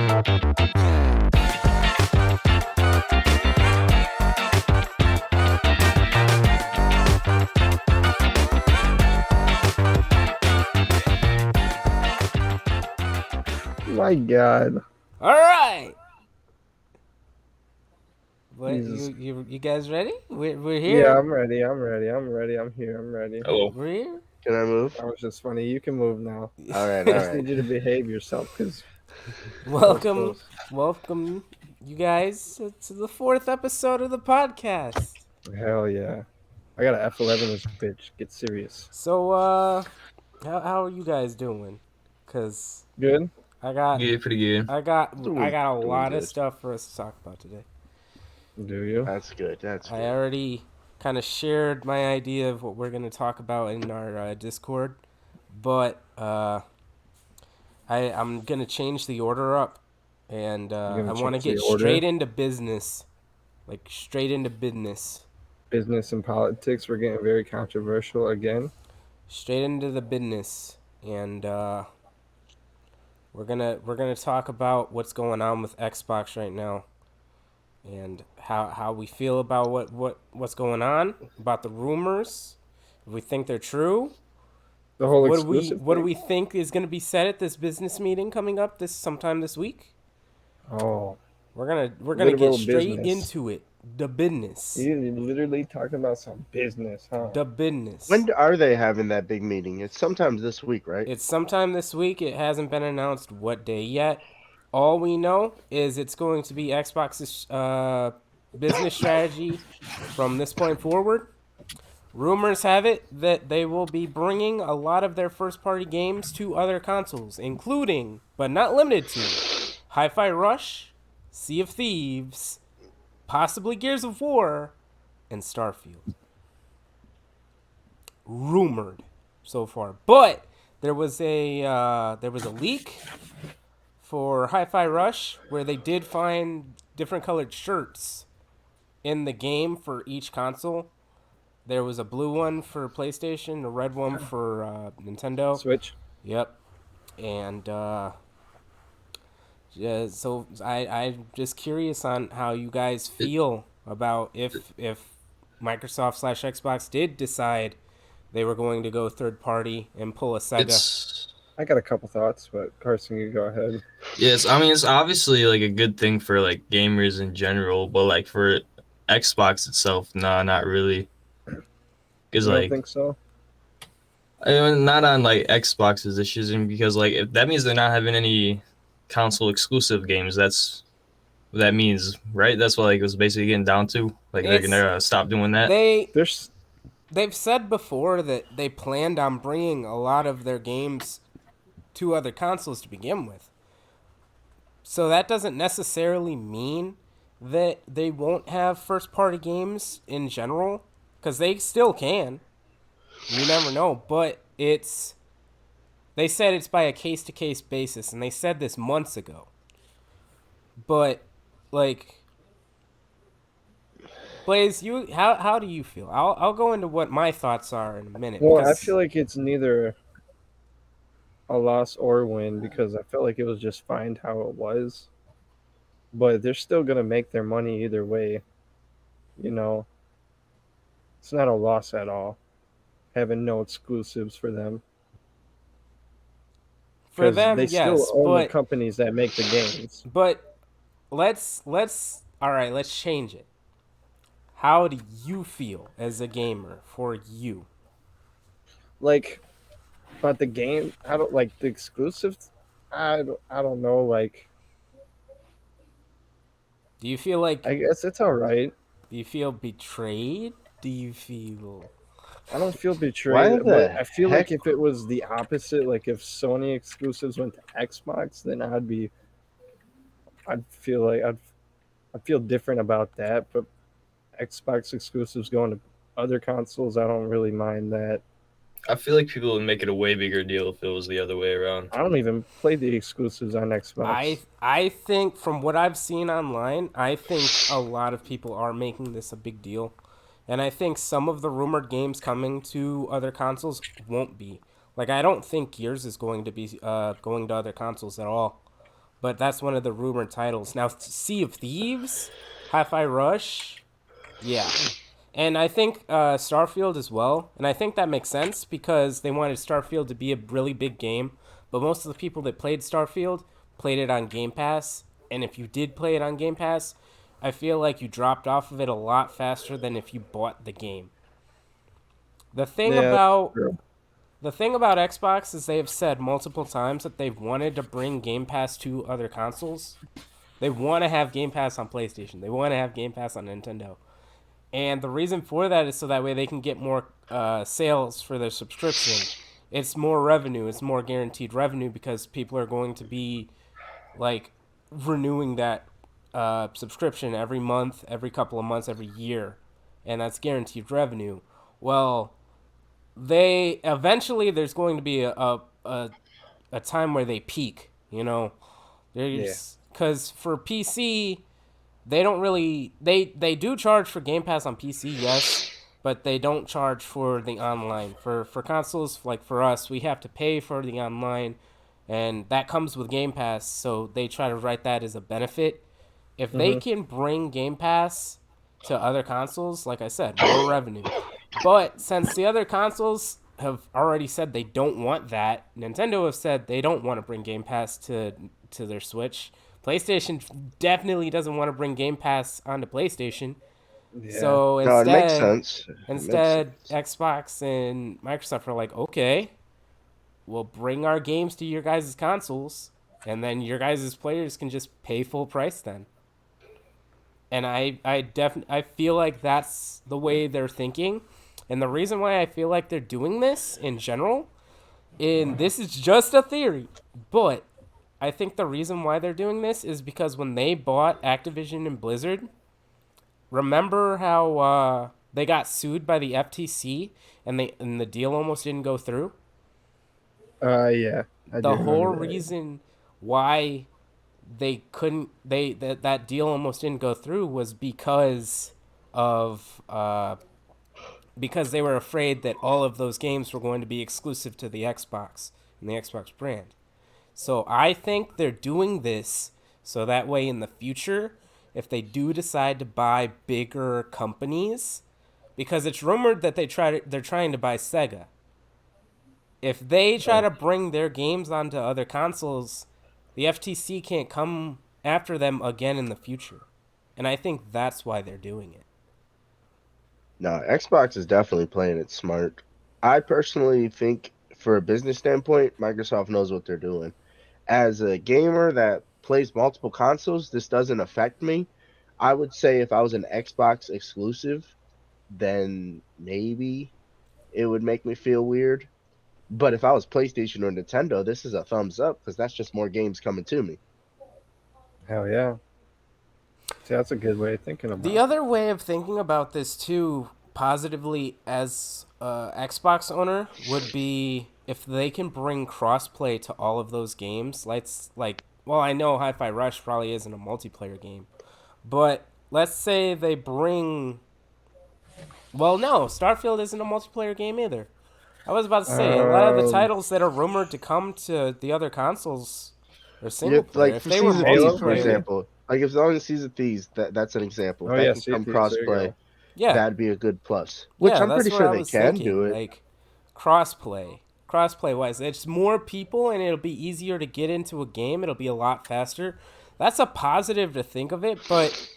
My God. All right. What Jesus. you guys ready? We're Yeah, here. I'm ready. I'm here. I'm ready. Hello. We're here. Can I move? That was just funny. You can move now. All right, I all just right. need you to behave yourself because welcome, welcome, you guys to the 4th episode of the podcast. hell yeah. I got an F11 this bitch. Get serious. So how are you guys doing? Cause Good? I got Yeah, pretty good. I got I Doing- got a doing lot of good. stuff for us to talk about today. Do you? That's good. That's I good. already kind of shared my idea of what we're going to talk about in our Discord, but I'm going to change the order up, and gonna I want to change get the order? straight into business, like straight into business, Business and politics. We're getting very controversial again. straight into the business, and we're gonna talk about what's going on with Xbox right now. And how we feel about what's going on, about the rumors, if we think they're true. The whole What do exclusive we thing? think is going to be said at this business meeting coming up sometime this week? Oh. We're gonna get Literal straight business. into it. The business. You literally talking about some business, huh? The business. When are they having that big meeting? It's sometimes this week, right? It's sometime this week. It hasn't been announced what day yet. All we know is it's going to be Xbox's business strategy from this point forward. Rumors have it that they will be bringing a lot of their first-party games to other consoles, including, but not limited to, Hi-Fi Rush, Sea of Thieves, possibly Gears of War, and Starfield. Rumored so far, but there was a leak for Hi-Fi Rush where they did find different colored shirts in the game for each console. There was a blue one for PlayStation, a red one for Nintendo. Switch. Yep. And yeah, so I'm just curious on how you guys feel about if Microsoft/Xbox did decide they were going to go third party and pull a Sega. I got a couple thoughts, but Carson, you go ahead. Yes, I mean it's obviously like a good thing for like gamers in general, but like for Xbox itself, nah, not really. Because You don't like, think so? I mean, not on like Xbox's issues, and because like if that means they're not having any console exclusive games. That's what that means, right? That's what like it was basically getting down to. Like they're gonna stop doing that. They've said before that they planned on bringing a lot of their games to other consoles to begin with. So that doesn't necessarily mean that they won't have first-party games in general, because they still can. You never know, but they said it's by a case-to-case basis, and they said this months ago. But, like, Blaze, how do you feel? I'll go into what my thoughts are in a minute. Well, I feel like it's neither a loss or win because I felt like it was just fine how it was. But they're still gonna make their money either way. You know, it's not a loss at all having no exclusives for them. For them, they yes, still own but the companies that make the games. But let's change it. How do you feel as a gamer for you? Like, but the game, I don't like the exclusives. I don't know. Like, Do you feel like I guess it's all right. Do you feel betrayed? Do you feel I don't feel Why betrayed, the but I feel like heck- if it was the opposite, like if Sony exclusives went to Xbox, then I'd feel like I'd feel different about that. But Xbox exclusives going to other consoles, I don't really mind that. I feel like people would make it a way bigger deal if it was the other way around. I don't even play the exclusives on Xbox. I think from what I've seen online, I think a lot of people are making this a big deal. And I think some of the rumored games coming to other consoles won't be. Like, I don't think Gears is going to be going to other consoles at all. but that's one of the rumored titles. Now, Sea of Thieves, Hi-Fi Rush, yeah. And I think Starfield as well. And I think that makes sense because they wanted Starfield to be a really big game. But most of the people that played Starfield played it on Game Pass. And if you did play it on Game Pass, I feel like you dropped off of it a lot faster than if you bought the game. The thing Yeah, that's about true. the thing about Xbox is they have said multiple times that they've wanted to bring Game Pass to other consoles. They want to have Game Pass on PlayStation. They want to have Game Pass on Nintendo. And the reason for that is so that way they can get more sales for their subscription. It's more revenue. It's more guaranteed revenue because people are going to be like renewing that subscription every month, every couple of months, every year, and that's guaranteed revenue. Well, they eventually there's going to be a time where they peak. You know, Yeah. there's because for PC they don't really they do charge for Game Pass on PC, yes, but they don't charge for the online. For consoles like for us, we have to pay for the online, and that comes with Game Pass. So they try to write that as a benefit. If they Hmm. can bring Game Pass to other consoles, like I said, more revenue. But since the other consoles have already said they don't want that, Nintendo have said they don't want to bring Game Pass to their Switch. PlayStation definitely doesn't want to bring Game Pass onto PlayStation. Yeah. So No, it makes instead, sense. It makes instead sense. Xbox and Microsoft are like, okay, we'll bring our games to your guys' consoles, and then your guys' players can just pay full price then. And I feel like that's the way they're thinking, and the reason why I feel like they're doing this in general, and this is just a theory, but I think the reason why they're doing this is because when they bought Activision and Blizzard, remember how they got sued by the FTC and the deal almost didn't go through? Yeah, I do The whole remember that. reason why they couldn't that deal almost didn't go through was of because they were afraid that all of those games were going to be exclusive to the Xbox and the Xbox brand. So I think they're doing this so that way in the future, if they do decide to buy bigger companies, because it's rumored that they're trying to buy Sega. If they try Oh, to bring their games onto other consoles, the FTC can't come after them again in the future. And I think that's why they're doing it. No, Xbox is definitely playing it smart. I personally think, for a business standpoint, Microsoft knows what they're doing. As a gamer that plays multiple consoles, this doesn't affect me. I would say if I was an Xbox exclusive, then maybe it would make me feel weird. But if I was PlayStation or Nintendo, this is a thumbs up because that's just more games coming to me. hell yeah. See, that's a good way of thinking The about it. other way of thinking about this too, positively as a Xbox owner, would be if they can bring crossplay to all of those games. Well, I know Hi-Fi Rush probably isn't a multiplayer game, but let's say they bring. Well, no, Starfield isn't a multiplayer game either. I was about to say a lot of the Um, titles that are rumored to come to the other consoles are single You player. like If for they were Seas of Thieves, Halo, for multiplayer, maybe. example. Like if it's on Seas of Thieves, that's an example. If Oh that yeah, can Sea of come Thieves. There you crossplay, go. yeah, that'd be a good plus. Which yeah, I'm pretty that's what sure I they was can do thinking. it. Like crossplay wise, it's more people and it'll be easier to get into a game. It'll be a lot faster. That's a positive to think of it, but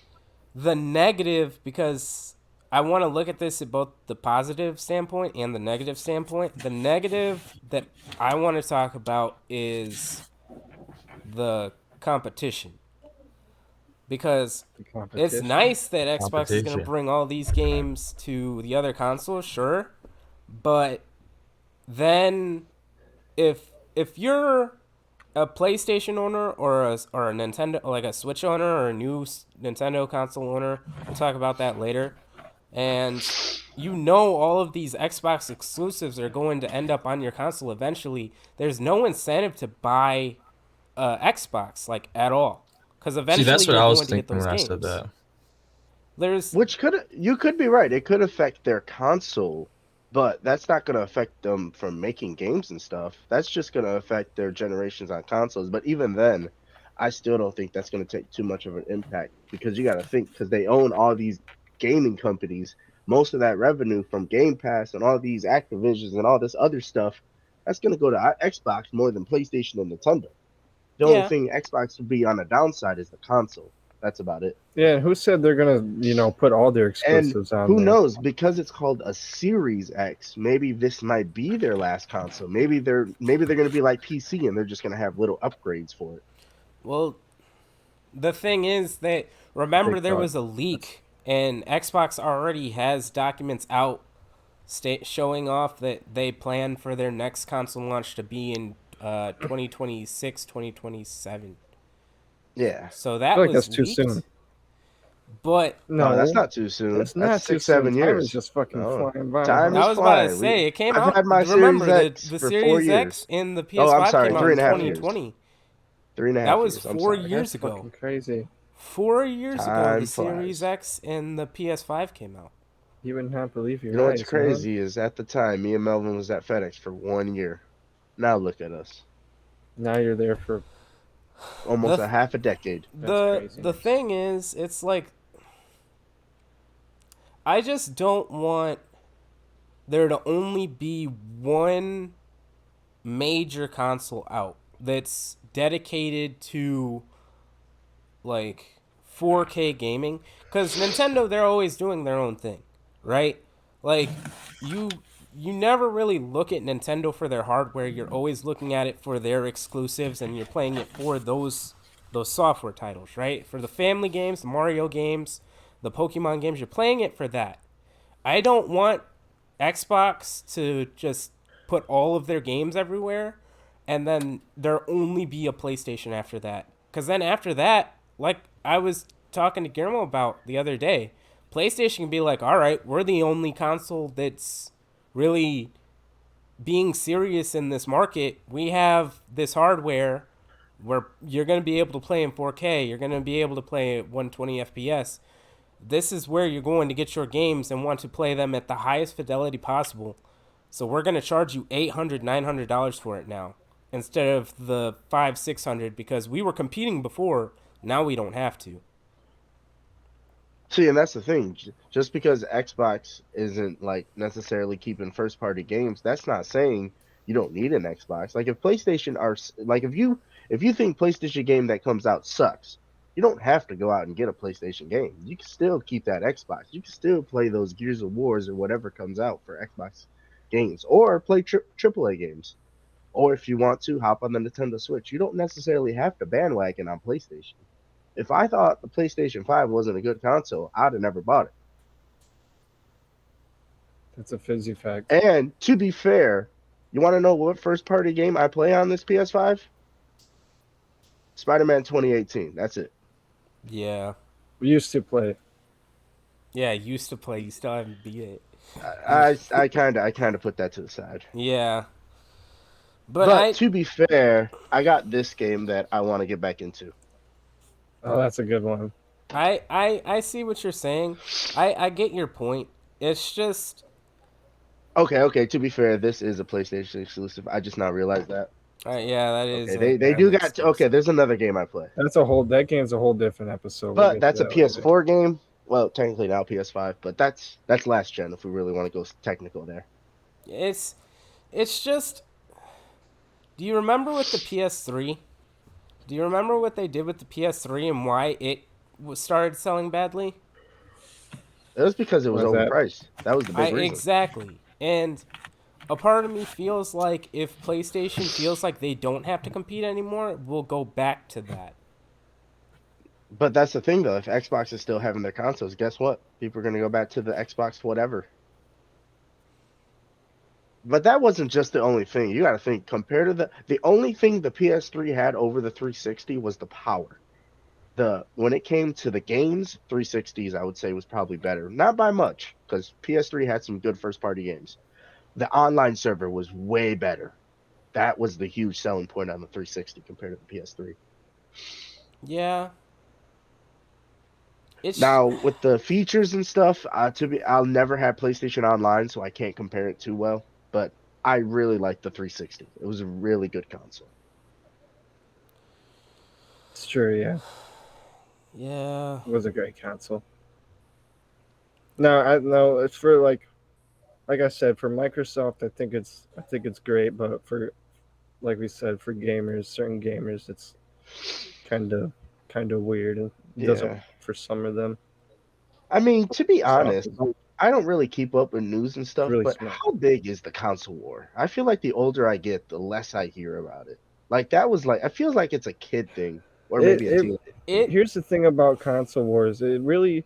the negative, because I want to look at this at both the positive standpoint and the negative standpoint. The negative that I want to talk about is the competition, because The it's competition. nice that Xbox is going to Competition. bring all these games to the other consoles, sure, but then if you're a PlayStation owner or a Nintendo, like a Switch owner or a new Nintendo console owner, we'll talk about that later. And you know all of these Xbox exclusives are going to end up on your console eventually. There's no incentive to buy Xbox like at all, because See, eventually that's what you're I was going to get thinking those when I said games. that. There's Which could you could be right. It could affect their console, but that's not going to affect them from making games and stuff. That's just going to affect their generations on consoles. But even then, I still don't think that's going to take too much of an impact because you got to think because they own all these gaming companies. Most of that revenue from Game Pass and all these Activisions and all this other stuff, that's going to go to Xbox more than PlayStation and Nintendo. The only Yeah. thing Xbox would be on the downside is the console. That's about it. Yeah, and who said they're gonna, put all their And exclusives on who there? knows? Because it's called a Series X, maybe this might be their last console. Maybe they're going to be like PC and they're just going to have little upgrades for it. Well, the thing is that remember Big there thought. was a leak, and Xbox already has documents out showing off that they plan for their next console launch to be in 2026, 2027. Yeah. So I feel that like that's was too soon. leaked, but No, that's No, not too soon. that's That's not too six, soon. seven Time is years. just fucking No, flying by, time huh? I is was about to flying. say it came I've out. had my Series Remember X the for 4 Series X years. and the Oh, I'm PS5 sorry, came out three in and a half years. 2020. Three and a That half was years. I'm four sorry. years That's ago. fucking crazy. 4 years ago, the Time Series flies. X and the PS5 came out. You would not believe You your know what's eyes, man. crazy is at the time, me and Melvin was at FedEx for 1 year. Now look at us, Now you're there for almost the a half a decade. that's the craziness. thing is, it's like I just don't want there to only be one major console out that's dedicated to like 4K gaming, cuz Nintendo, they're always doing their own thing, right? Like you you never really look at Nintendo for their hardware. You're always looking at it for their exclusives, and you're playing it for those software titles, right? For the family games, the Mario games, the Pokemon games, you're playing it for that. I don't want Xbox to just put all of their games everywhere and then there only be a PlayStation after that. Because then after that, like I was talking to Guillermo about the other day, PlayStation can be like, all right, we're the only console that's really being serious in this market. We have this hardware where you're going to be able to play in 4K, you're going to be able to play at 120 FPS. This is where you're going to get your games and want to play them at the highest fidelity possible. So we're going to charge you $800, $900 for it now instead of the 500, 600 because we were competing before. Now we don't have to. See, and that's the thing. Just because Xbox isn't like necessarily keeping first party games, that's not saying you don't need an Xbox. Like if PlayStation are like if you think PlayStation game that comes out sucks, you don't have to go out and get a PlayStation game. You can still keep that Xbox. You can still play those Gears of Wars or whatever comes out for Xbox games, or play AAA games. Or if you want to, hop on the Nintendo Switch. You don't necessarily have to bandwagon on PlayStation. If I thought the PlayStation 5 wasn't a good console, I'd have never bought That's a fizzy fact. it. And to be fair, you want to know what first party game I play on this PS5? Spider-Man 2018. That's it. Yeah. We used to play. Yeah, used to play. You still haven't beat it. I kind of put that to the side. Yeah. But But I to be fair, I got this game that I want to get back into. Oh, that's a good one. I see what you're saying. I get your point. It's just Okay. To be fair, this is a PlayStation exclusive. I just now realized that. yeah, that is Okay, a, they an do got. Okay, exclusive. there's another game I play. That game's a whole different episode. We'll But get to that's a that later. PS4 game. Well, technically now PS5, but that's last gen if we really want to go technical there. It's it's just. Do you remember with the PS3? Do you remember what they did with the PS3 and why it started selling badly? It was because it was Was that overpriced. That was the I big reason. exactly. And a part of me feels like if PlayStation feels like they don't have to compete anymore, we'll go back to that. But that's the thing though. If Xbox is still having their consoles, guess what? People are gonna go back to the Xbox whatever. But that wasn't just the only thing. You got to think compared to the only thing the PS3 had over the 360 was the power. The when it came to the games, 360s I would say was probably better. Not by much because PS3 had some good first party games. The online server was way better. That was the huge selling point on the 360 compared to the PS3. Yeah. It's Now with the features and stuff, I'll never have PlayStation Online, so I can't compare it too well. But I really liked the 360. It was a really good console. It's true, yeah. Yeah. It was a great console. No, I no, it's for like I said, for Microsoft, I think it's great, but for like we said, for gamers, certain gamers, it's kind of kind of weird and it doesn't Yeah. work for some of them. I mean, to be Microsoft honest, is like, I don't really keep up with news and stuff, really but smart. how big is the console war? I feel like the older I get, the less I hear about it. Like that was like I feel like it's a kid thing or It maybe a it teen thing. It here's the thing about console wars. It really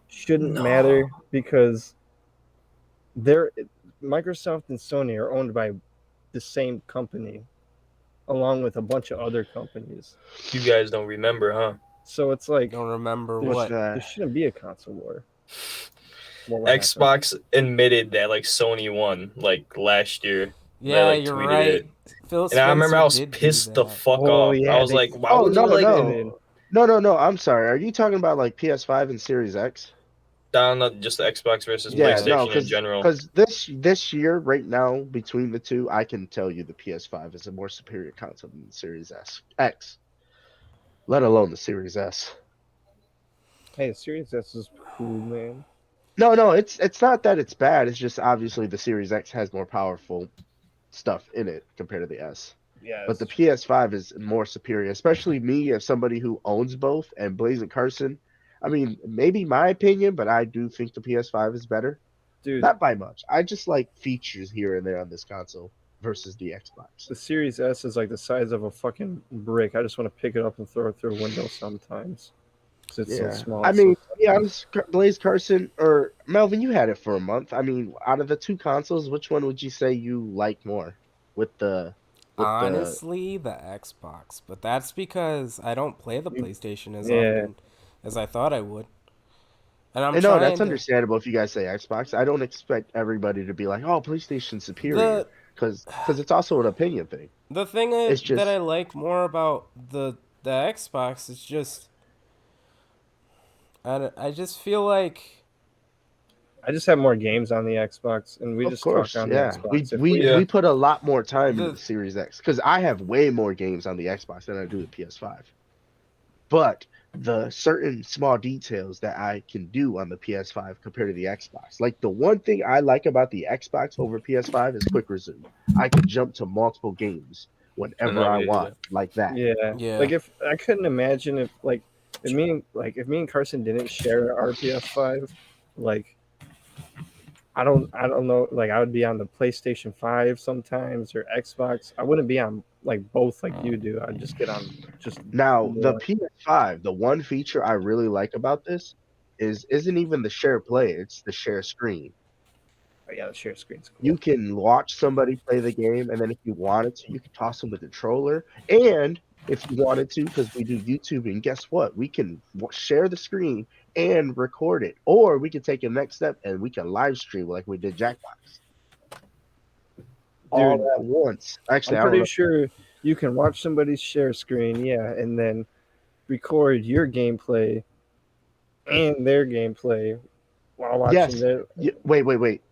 shouldn't no. matter because they're Microsoft and Sony are owned by the same company along with a bunch of other companies. You guys don't remember, huh? So it's like Don't remember What's what. there that? shouldn't be a console war. What happened? Xbox admitted that like Sony won like last year. They Yeah, like you're tweeted right. it. Phil And I remember Spencer I was did do pissed the that. fuck Oh off. I yeah, was they like, why Oh would you no, like did. no. I'm sorry. Are you talking about like PS5 and Series X? down just the Xbox versus Yeah, Yeah. no, PlayStation in because general? because this year right now between the two, I can tell you the PS5 is a more superior console than the Series X, let alone the Series S. Hey, Series S is cool, man. No, it's not that it's bad. It's just obviously the Series X has more powerful stuff in it compared to the S. Yeah, But the it's true. PS5 is more superior, especially me as somebody who owns both and Blaze and Carson. I mean, maybe my opinion, but I do think the PS5 is better. Dude, Not by much. I just like features here and there on this console versus the Xbox. the Series S is like the size of a fucking brick. I just want to pick it up and throw it through a window sometimes. 'Cause it's so Yeah. small. I It's so mean, to be honest, Blaze Carson or Melvin, you had it for a month. I mean, out of the two consoles, which one would you say you like more? With the Honestly, the Xbox, but that's because I don't play the you- PlayStation as yeah, often as I thought I would. And I'm and no, that's trying to understandable if you guys say Xbox. I don't expect everybody to be like, "Oh, PlayStation superior," the because it's also an opinion thing. the thing It's that I just like more about the Xbox is just I just feel like I just have more games on the Xbox, and we of just talk course, on the yeah. We Xbox. If we we Yeah. we put a lot more time into the the Series X because I have way more games on the Xbox than I do the PS5. But the certain small details that I can do on the PS5 compared to the Xbox. Like the one thing I like about the Xbox over PS5 is quick resume. I could jump to multiple games And whenever that I way, yeah. want, like that. yeah, yeah. like if I couldn't imagine if me and Carson didn't share our PS5, like I don't know, like I would be on the PlayStation 5 sometimes or Xbox. I wouldn't be on like both like you do. I'd just get on just Now, the one. PS5, the one feature I really like about this isn't even the share play, it's the share screen. Oh, yeah, the share screen's You cool. can watch somebody play the game, and then if you wanted to, you could toss them the controller. And if you wanted to, because we do YouTube, and guess what? We can share the screen and record it, or we can take a next step and we can live stream like we did Jackbox all Dude, at once. I'm Actually, I don't pretty know. sure you can watch somebody's share screen, yeah, and then record your gameplay and their gameplay while watching Yes. their. Wait.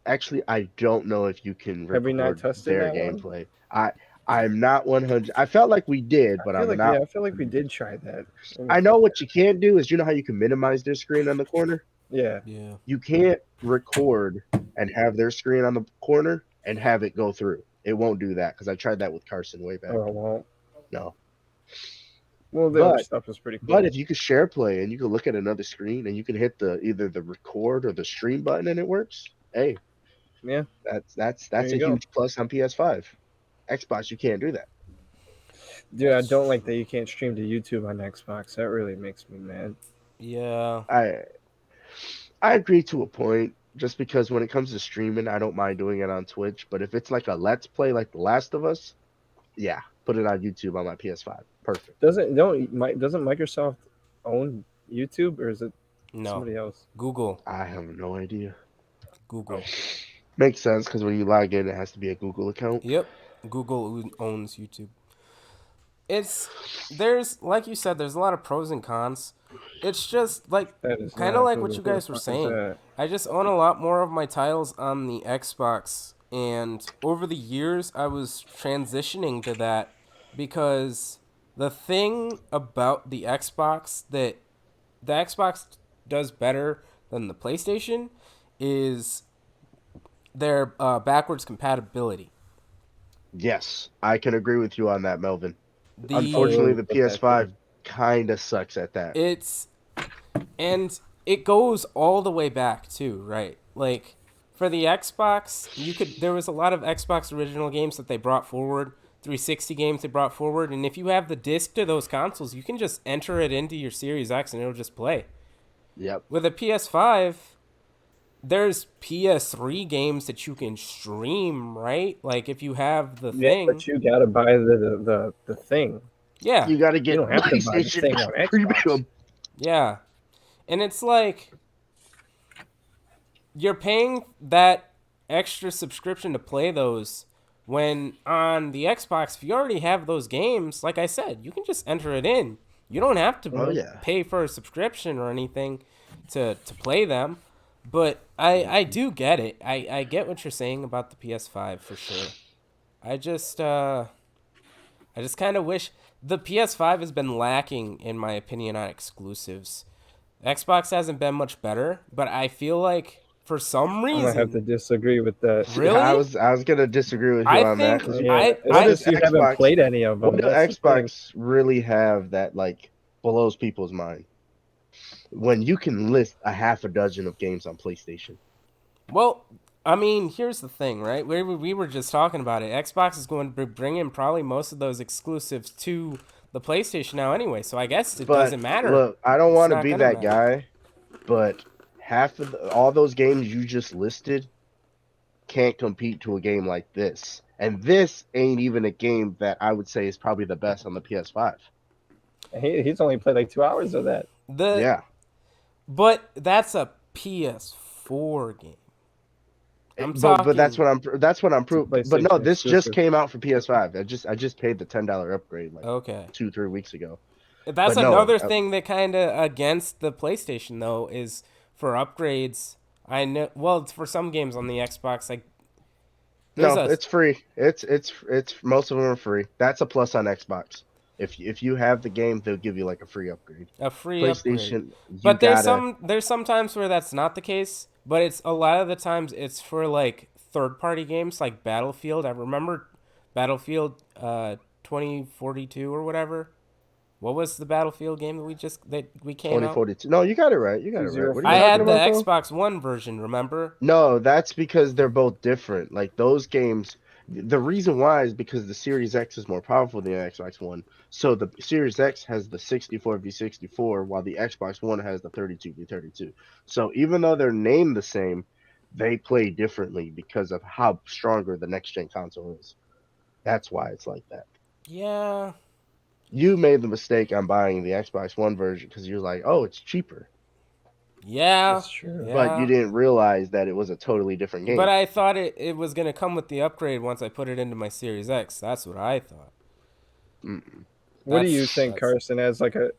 Actually, I don't know if you can Have we not record tested their that one? gameplay. I'm not 100. I felt like we did, but I'm not. I feel like we did try that. Let me I check. know what you can't do is you know how you can minimize their screen on the corner? Yeah. Yeah. You can't record and have their screen on the corner and have it go through. It won't do that because I tried that with Carson way back. Oh well. No. Well, the other But stuff is pretty but cool. if you could share play and you can look at another screen and you can hit the either the record or the stream button and it works, hey, Yeah. There that's you a go. huge plus on PS5. Xbox, you can't do that. Dude, I don't like that you can't stream to YouTube on Xbox. That really makes me mad. Yeah. I agree to a point. Just because when it comes to streaming, I don't mind doing it on Twitch. But if it's like a Let's Play, like The Last of Us, yeah, put it on YouTube on my PS5. Perfect. Doesn't Microsoft own YouTube or is it No. somebody else? Google. I have no idea. Google. Makes sense because when you log in, it has to be a Google account. Yep. Google owns YouTube. It's there's like you said, there's a lot of pros and cons. It's just like That is kind of not like what Google. you Who the guys were fuck is saying. that? I just own a lot more of my titles on the Xbox, and over the years I was transitioning to that because The thing about the Xbox that the Xbox does better than the PlayStation is their backwards compatibility. Yes, I can agree with you on that, Melvin. I The Unfortunately, really the put that PS5 thing. kind of sucks at that. it's and it goes all the way back too, right? Like for the Xbox, there was a lot of Xbox original games that they brought forward, 360 games they brought forward, and if you have the disc to those consoles, you can just enter it into your Series X and it'll just play. Yep. With a PS5, there's PS3 games that you can stream, right? Like if you have the Yeah, thing. but you gotta buy the thing. Yeah. You got to You get don't have to buy the PlayStation thing on Xbox. Premium. Yeah. And it's like you're paying that extra subscription to play those when on the Xbox, if you already have those games, like I said, you can just enter it in. You don't have to Oh Mhm. yeah. pay for a subscription or anything to play them. But I do get it. I get what you're saying about the PS5 for sure. I just I just kind of wish the PS5 has been lacking in my opinion on exclusives. Xbox hasn't been much better, but I feel like for some I'm gonna have reason, to disagree with that. See, I really, was gonna disagree with you I on that think because Yeah, it's what I does just you haven't Xbox played any of what them. do That's the thing. Xbox really have that like blows people's mind when you can list a half a dozen of games on PlayStation? well, I mean, here's the thing, right? We were just talking about it. Xbox is going to be bringing probably most of those exclusives to the PlayStation now anyway, so I guess it But doesn't matter. look, I don't It's want to not be gonna that matter. guy, but all those games you just listed can't compete to a game like this. And this ain't even a game that I would say is probably the best on the PS5. He's only played like 2 hours of that. The Yeah. but that's a PS4 game. I'm But that's talking. what I'm It's a proved. But no, PlayStation this just exclusive. came out for PS5. I just paid the $10 upgrade like Okay. 2-3 weeks ago. That's But no, another thing that kind of against the PlayStation though is for upgrades. I know. Well, it's for some games on the Xbox. Like there's no, a it's free. It's most of them are free. That's a plus on Xbox. If you have the game, they'll give you like a free upgrade. a free upgrade, PlayStation, you but gotta. there's some times where that's not the case. But it's a lot of the times it's for like third party games like Battlefield. I remember Battlefield 2042 or whatever. What was the Battlefield game that we came out? 2042. No, you got it right. You got it right. What are you I 2042. talking had the about though? Xbox One version. Remember? No, that's because they're both different. Like those games, the reason why is because the Series X is more powerful than the Xbox One. So the Series X has the 64v64, while the Xbox One has the 32v32. So even though they're named the same, they play differently because of how stronger the next gen console is. That's why it's like that. Yeah. You made the mistake on buying the Xbox One version because you're like, oh, it's cheaper. Yeah. That's true. But you Yeah. didn't realize that it was a totally different But game. I thought it was going to come with the upgrade once I put it into my Series X. That's what I thought. Mm-mm. What do you think, That's Carson, as like a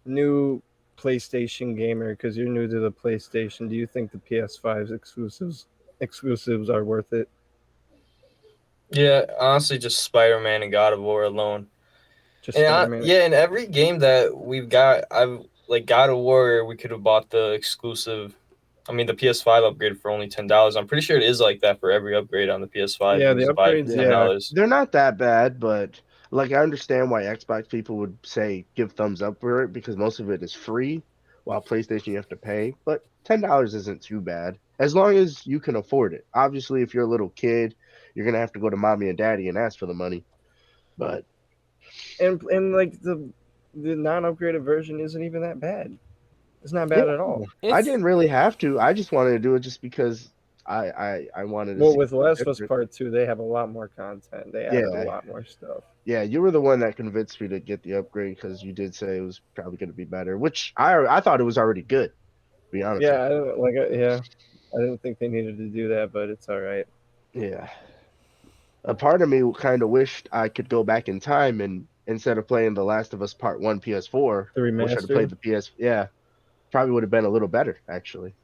new PlayStation gamer? Because you're new to the PlayStation. Do you think the PS5's exclusives are worth it? Yeah, honestly, just Spider-Man and God of War alone. Just And Spider Man. yeah, in every game that we've got, I've like God of War. We could have bought the exclusive. I mean, the PS5 upgrade for only $10. I'm pretty sure it is like that for every upgrade on the PS5. Yeah, You the just buy it for upgrades. ten Yeah, Yeah, dollars. they're not that bad, but like I understand why Xbox people would say give thumbs up for it because most of it is free, while PlayStation you have to pay. But $10 isn't too bad as long as you can afford it. Obviously, if you're a little kid, you're gonna have to go to mommy and daddy and ask for the money. But and like the non-upgraded version isn't even that bad. It's not yeah, bad at all. I it's didn't really have to. I just wanted to do it just because I wanted to Well, see with something Last of Us different. Part Two, they have a lot more content. They added a Yeah, lot more stuff. yeah, you were the one that convinced me to get the upgrade because you did say it was probably going to be better, which I thought it was already good. To be honest with Yeah, I don't like. Yeah, I didn't think they needed to do that, but it's all right. you. Yeah, a part of me kind of wished I could go back in time and instead of playing The Last of Us Part One PS4, The I wish I'd have played remaster. the PS. Yeah, probably would have been a little better actually.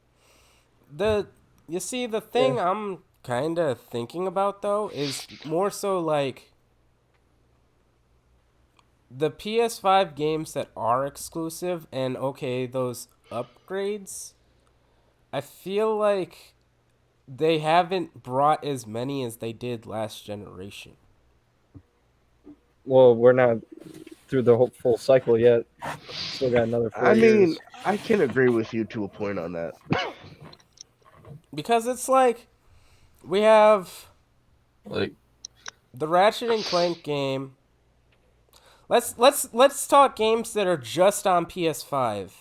the you see the Yeah, thing I'm kind of thinking about though is more so like the PS5 games that are exclusive and okay, those upgrades, I feel like they haven't brought as many as they did last generation. Well, we're not through the whole full cycle yet. Still got another I 4 years. mean, I can agree with you to a point on that. Because it's like we have Like the Ratchet and Clank game. Let's talk games that are just on PS5.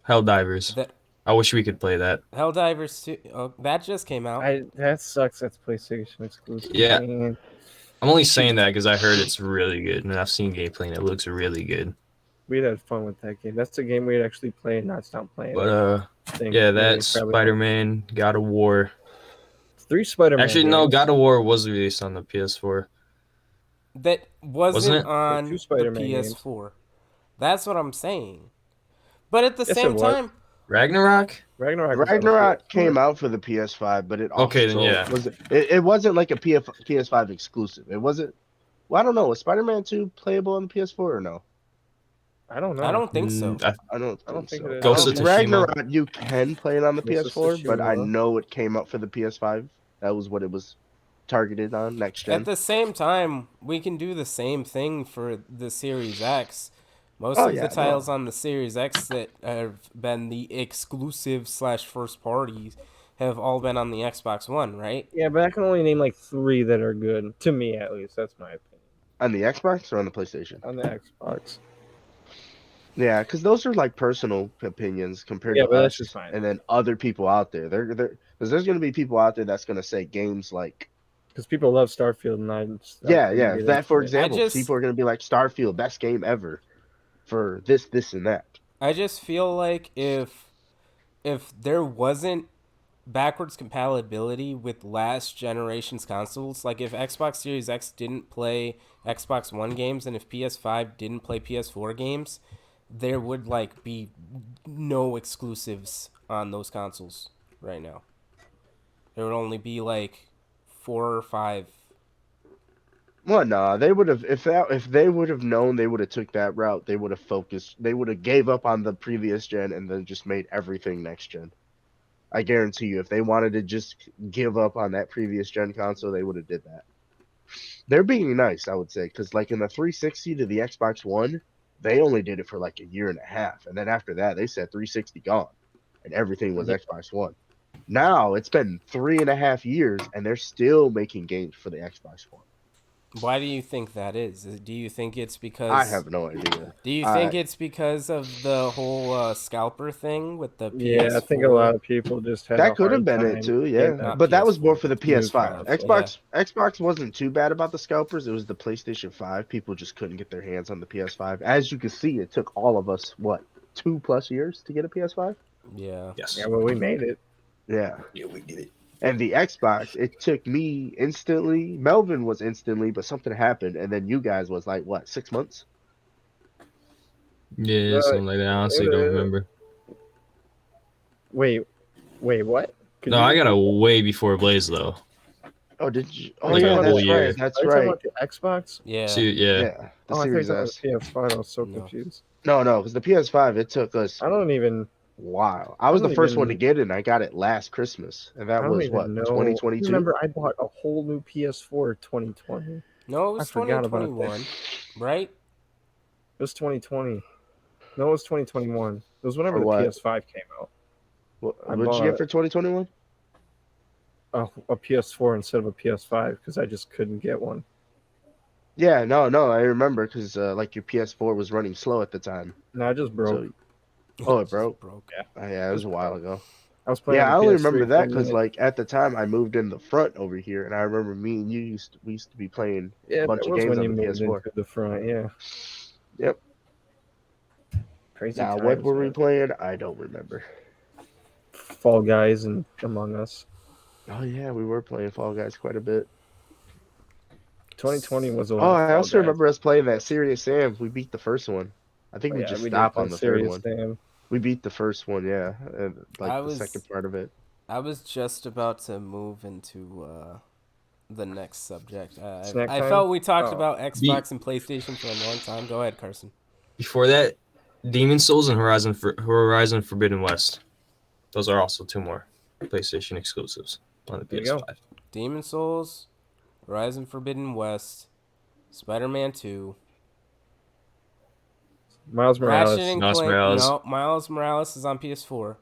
Helldivers. That I wish we could play that. Helldivers 2, oh, that just came out. That sucks. That's PlayStation exclusive. Yeah. Man. I'm only saying that because I heard it's really good, and I've seen gameplay, and it looks really good. We'd had fun with that game. That's the game we'd actually play and not stop playing. But Thing. yeah, Maybe that Spider-Man, God of War. 3 Spider-Man. Actually, games. no, God of War was released on the PS4. That wasn't it? on Two the Spider-Man PS4. That's what I'm saying. But at the Yes, same it was. time, Ragnarok? Ragnarok came out for the PS5, but it also Okay, then yeah. it wasn't like a PS5 exclusive. It wasn't. Well, I don't know. Was Spider-Man 2 playable on the PS4 or no? I don't know. I don't think so. I don't think think so. it is. Ghost of Tsushima. Ragnarok, you can play it on the Ghost of PS4, but I Tsushima. know it came out for the PS5. That was what it was targeted on next gen. At the same time, we can do the same thing for the Series X. Most Oh, of yeah, the no. titles on the Series X that have been the exclusive / first parties have all been on the Xbox One, right? Yeah, but I can only name like 3 that are good to me, at least. That's my opinion. On the Xbox or on the PlayStation? On the Xbox. Yeah, because those are like personal opinions compared Yeah, to but us, that's just fine. and then other people out there. They're because there's gonna be people out there that's gonna say games like Because people love Starfield, and I just yeah. maybe That for that's it. example, people are gonna be like Starfield, best game ever, for this, and that. I just feel like if there wasn't backwards compatibility with last generation's consoles, like if Xbox Series X didn't play Xbox One games and if PS5 didn't play PS4 games, there would like be no exclusives on those consoles right now. There would only be like 4 or 5. Well, nah, they would have if they would have known they would have took that route. They would have focused. They would have gave up on the previous gen and then just made everything next gen. I guarantee you, if they wanted to just give up on that previous gen console, they would have did that. They're being nice, I would say, because like in the 360 to the Xbox One, they only did it for like a year and a half, and then after that, they said 360 gone, and everything was Xbox One. Now it's been 3.5 years, and they're still making games for the Xbox One. Why do you think that is? Do you think it's because I have no idea. Do you think it's because of the whole scalper thing with the PS4? Yeah, I think a lot of people just had That a could have hard been time it too, getting yeah. Not But that was more PS4. for the New PS5. console. Xbox wasn't too bad about the scalpers. It was the PlayStation 5. People just couldn't get their hands on the PS5. As you can see, it took all of us 2+ years to get a PS5. Yeah. Yes. Yeah, well, we made it. Yeah. Yeah, we did it. And the Xbox, it took me instantly. Melvin was instantly, but something happened, and then you guys was like 6 months? Yeah, something like that. I honestly don't remember. Wait, what? No, I got a way before Blaze though. Oh, did you? Oh Like a yeah, whole that's year. right. That's Are you talking right. about the Xbox? Yeah. See, yeah. Yeah, the Oh, I thought you were Series talking S. about the PS5. I was so No. confused. No, because the PS5, it took us I don't even. wow. I was don't the first one to even- get it, and I got it last Christmas. And I that don't was even know. 2022? Remember, I bought a whole new PS4 2020. No, it was I forgot about that. 2021, right? It was 2020. No, it was 2021. It was whenever For the what? PS5 came out. I What'd you get for 2021? A PS4 instead of a PS5 because I just couldn't get one. Yeah, no, I remember because like your PS4 was running slow at the time. No, I just broke. Oh, it broke? Yeah. Yeah, it was a while ago. I was playing. Yeah, on I the only PS3 remember for that a because minute. like at the time I moved in the front over here, and I remember me and you we used to be playing Yeah, a bunch that of was games when you on the moved PS4. into the front. Yeah. Yep. Crazy Now times. what were we man. playing? I don't remember. Fall Guys and Among Us. Oh yeah, we were playing Fall Guys quite a bit. 2020 was a Oh, lot. I of also Fall Guys. remember us playing that Serious Sam. We beat the first one. I think we Yeah, just did stopped play on the third Serious one. Sam. We beat the first one, yeah, and I the was- second part of it. I was just about to move into the next subject. Snack I time? felt we talked Oh. about Xbox and PlayStation for a long time. Go ahead, Carson. Before that, Demon Souls and Horizon Forbidden West. Those are also two more PlayStation exclusives on the There you go. PS5. Demon Souls, Horizon Forbidden West, Spider-Man 2, Miles Ratchet Morales. and Miles Clank. Morales, No, Miles Morales is on PS4.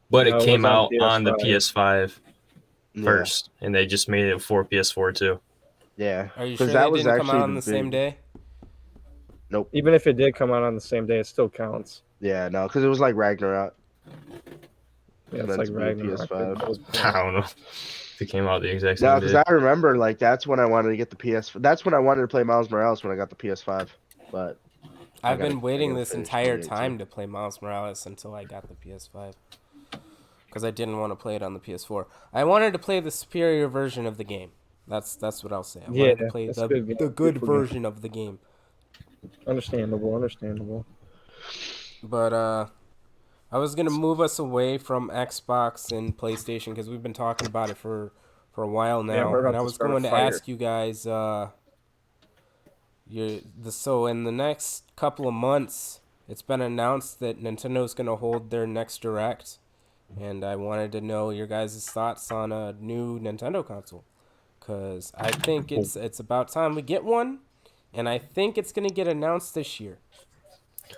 but it No, it was came on out on the PS5. PS5 Yeah, first, and they just made it for PS4 too. yeah, Are you because sure they that was didn't come out actually on the the same big. day? Nope. Even if it did come out on the same day, it still counts. Yeah, no, because it was like Ragnarok Yeah, it's meant like to be a Ragnarok. PS5. That was I don't know if it came out the exact No, same because day. I remember like that's when I wanted to get the PS. That's when I wanted to play Miles Morales when I got the PS5. But I've been I waiting gotta this finish entire 2018. time to play Miles Morales until I got the PS5. Because I didn't want to play it on the PS4. I wanted to play the superior version of the game. That's what I'll say. I Yeah, wanted to play it's a good game. the good Beautiful game. version of the game. Understandable, understandable. But I was gonna move us away from Xbox and PlayStation because we've been talking about it for a while Yeah, now, we're and about I to was start a going to fire. ask you guys, so in the next couple of months, it's been announced that Nintendo's gonna hold their next direct, and I wanted to know your guys' thoughts on a new Nintendo console, cause I think it's about time we get one, and I think it's gonna get announced this year.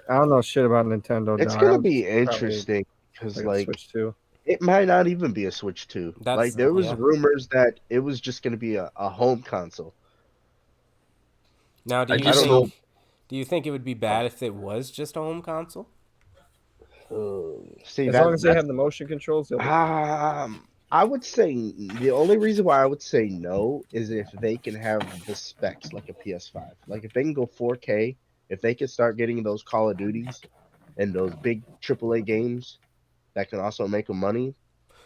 I don't know shit about Nintendo, It's dog. I gonna would be probably interesting because like a like Switch too. it might not even be a Switch 2. Like That's there was yeah. rumors that it was just gonna be a home console. Now, do I you I just don't know. hope do you think it would be bad if it was just a home console? See As long as they that's have the motion controls, they'll be fine. I would say the only reason why I would say no is if they can have the specs like a PS5. Like if they can go 4K, if they can start getting those Call of Duties and those big AAA games that can also make them money,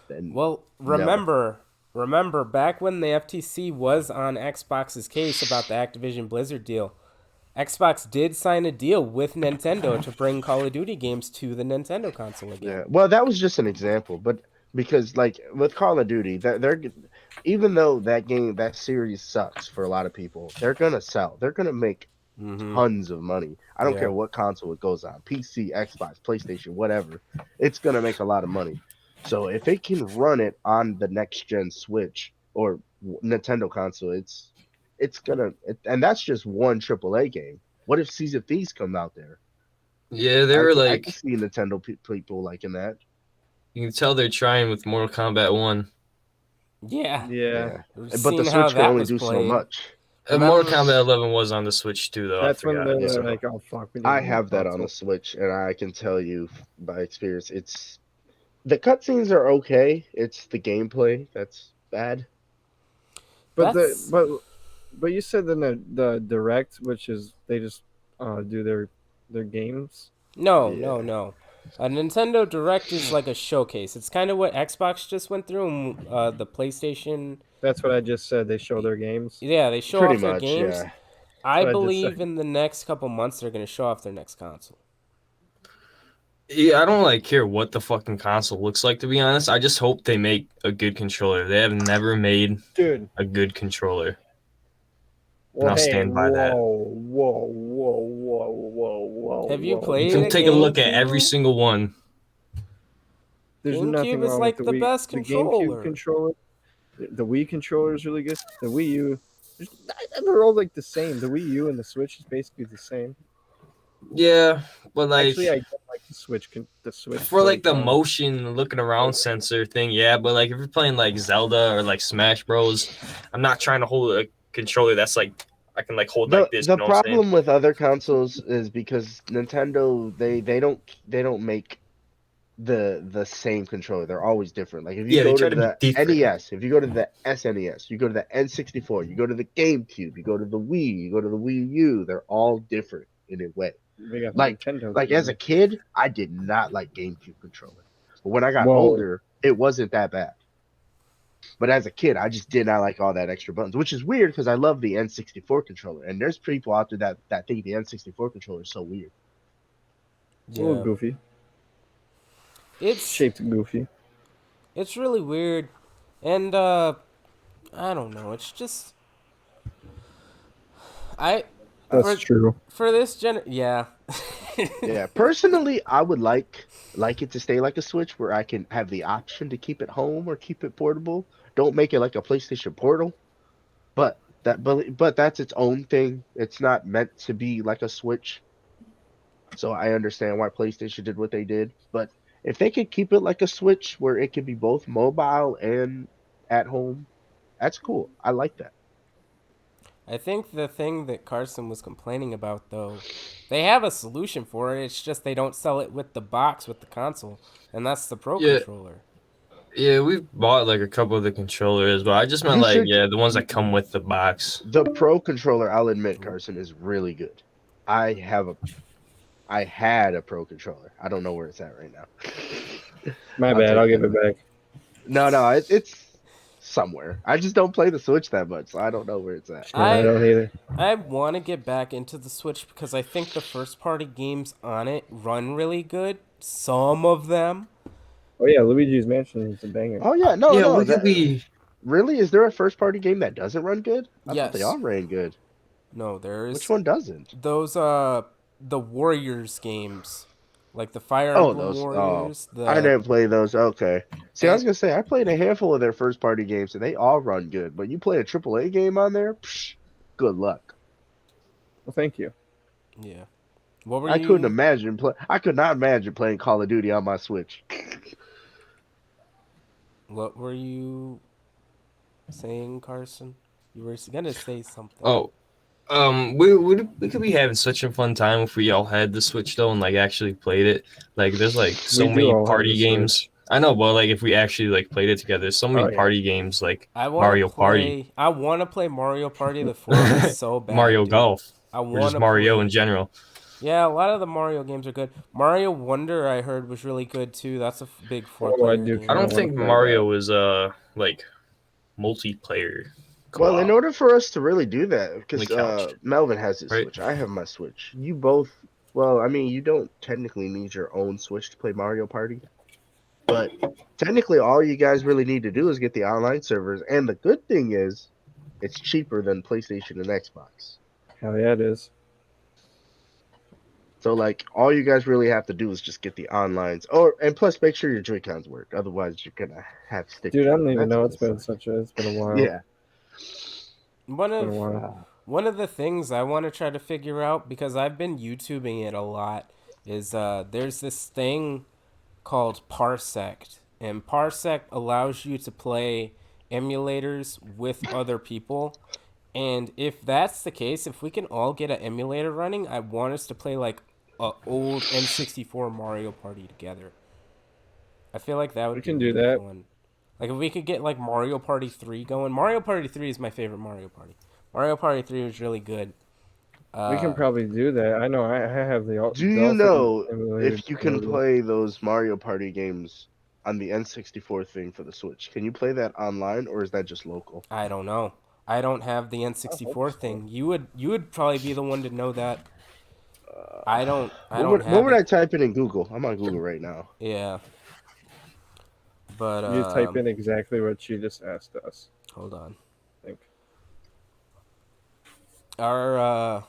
then Well, no. remember back when the FTC was on Xbox's case about the Activision Blizzard deal, Xbox did sign a deal with Nintendo to bring Call of Duty games to the Nintendo console again. Yeah. Well, that was just an example, but because like with Call of Duty, they're even though that series sucks for a lot of people, they're gonna sell. They're gonna make Mm-hmm. tons of money. I don't Yeah. care what console it goes on, PC, Xbox, PlayStation, whatever. It's gonna make a lot of money. So if it can run it on the next gen Switch or Nintendo console, and that's just one AAA game. What if Seas of Thieves come out there? yeah, they were I can like see Nintendo people liking that. you can tell they're trying with Mortal Kombat 1. Yeah. Yeah, Yeah, We've but the seen how Switch can that only was do so played. much. Well, that Mortal Kombat was 11 was on the Switch too, though. I that's when forgot. they're Yeah, like, "Oh fuck, we need I a new have that on the console." Switch, and I can tell you by experience, it's the cutscenes are okay. It's the gameplay that's bad. But the that's but you said the direct, which is they just do their games. no, Yeah, no. A Nintendo Direct is like a showcase. It's kind of what Xbox just went through, and the PlayStation. That's what I just said. They show their games. Yeah, they show pretty off their much. games. Yeah, That's I what I just believe said. in the next couple months they're going to show off their next console. Yeah, I don't like care what the fucking console looks like, to be honest. I just hope they make a good controller. They have never made Dude. a good controller, and Well, I'll hey, stand by that. Have you You played can a take a look at every GameCube? single one. There's GameCube nothing is wrong with like the best The GameCube controller. controller. The Wii controller is really good. The Wii U, they're all like the same. The Wii U and the Switch is basically the same. Yeah, but like Actually, I don't like the Switch. The Switch for like like the motion looking around sensor thing, yeah. But like if you're playing like Zelda or like Smash Bros, I'm not trying to hold a controller that's like I can like hold like this. the You know what I'm saying? problem with other consoles is because Nintendo they don't make the same controller. They're always different. Like if you Yeah, they go to try to be the different. NES, if you go to the SNES, you go to the N64, you go to the GameCube, you go to the Wii, you go to the Wii U, they're all different in a way. we got the Like Nintendo. like as a kid, I did not like GameCube controller. But when I got Whoa, older, it wasn't that bad. But as a kid, I just did not like all that extra buttons, which is weird because I love the N64 controller. And there's people out there that think the N64 controller is so weird. it's a little Yeah. goofy, It's shaped goofy. it's really weird. And I don't know. It's just I That's for true. for this yeah. Yeah, personally, I would like it to stay like a Switch where I can have the option to keep it home or keep it portable. Don't make it like a PlayStation Portal, but that's its own thing. It's not meant to be like a Switch. So I understand why PlayStation did what they did. But if they could keep it like a Switch where it could be both mobile and at home, that's cool. I like that. I think the thing that Carson was complaining about, though, they have a solution for it. It's just they don't sell it with the box with the console, and that's the Pro Yeah, controller. yeah, we've bought like a couple of the controllers, but I just meant You like should. yeah, the ones that come with the box. The Pro controller, I'll admit, Carson, is really good. I have a I had a Pro controller. I don't know where it's at right now. My I'll bad. tell I'll you give that. it back. No, it's somewhere. I just don't play the Switch that much, so I don't know where it's at. Yeah, I I don't either. I want to get back into the Switch because I think the first party games on it run really good. Some of them. Oh yeah, Luigi's Mansion is a banger. Oh yeah, no, Yeah, no. we could That be. really is there a first party game that doesn't run good? I thought they Yes. all ran good. No, Which there's one doesn't? those the Warriors games. Like the Fire Oh, Emblem those. Oh, Warriors, I the didn't play those. Okay. See, I was and gonna say I played a handful of their first party games, and they all run good. But you play a AAA game on there, psh, good luck. Well, thank you. yeah. What were I couldn't you imagine play. I could not imagine playing Call of Duty on my Switch. what were you saying, Carson? You were gonna say something. Oh, we could be having such a fun time if we all had the Switch though and like actually played it. Like there's like We so do many all have the party games. Switch. I know, but like if we actually like played it together, there's so many Oh yeah. party games like I want to Mario Party, play. I want to play Mario Party the 4 so bad, Mario dude. Golf, I or want just to Mario in play. general. Yeah, a lot of the Mario games are good. Mario Wonder, I heard, was really good too. That's a big Oh, I four-player do I game. kind of don't want to think play that. Mario is like multiplayer Well, in co-op order for us to really do that, on the because couch, Melvin has his right? Switch, I have my Switch. You both. Well, I mean, you don't technically need your own Switch to play Mario Party, but technically, all you guys really need to do is get the online servers. And the good thing is, it's cheaper than PlayStation and Xbox. Hell yeah, it is. So like all you guys really have to do is just get the onlines. Or and plus make sure your Joy-Cons work. Otherwise you're gonna have stick Dude, I drift. don't And even that's know. gonna suck. It's been a while. Yeah. One It's been a of while. Uh, one of the things I want to try to figure out because I've been YouTubing it a lot is there's this thing called Parsec, and Parsec allows you to play emulators with other people. And if that's the case, if we can all get an emulator running, I want us to play like a old N64 Mario Party together. I feel like that We would be can do really that. fun. Like if we could get like Mario Party 3 going. Mario Party 3 is my favorite Mario Party. Mario Party 3 was really good. We can Uh probably do that. I know I have do you Dolphin know emulator if you can downloaded. play those Mario Party games on the N64 thing for the Switch? Can you play that online or is that just local? I don't know. I don't have the I hope N64 so. thing. You would probably be the one to know that. I What don't would what have would it. I type in Google? I'm on Google right now. Yeah. But You type in exactly what you just asked us. hold on. I think. Our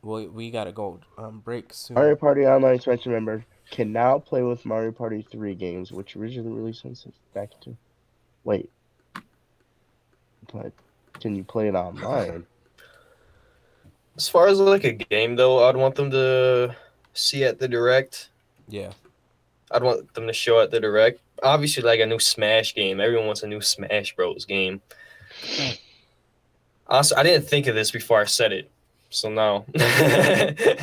we got to go break soon. Mario Party Online Switch member can now play with Mario Party 3 games, which originally released on back to. Wait, but can you play it online? As far as like a game though, I'd want them to see at the direct. Yeah. I'd want them to show at the direct. Obviously, like a new Smash game. Everyone wants a new Smash Bros. Game. Also, I didn't think of this before I said it, so now.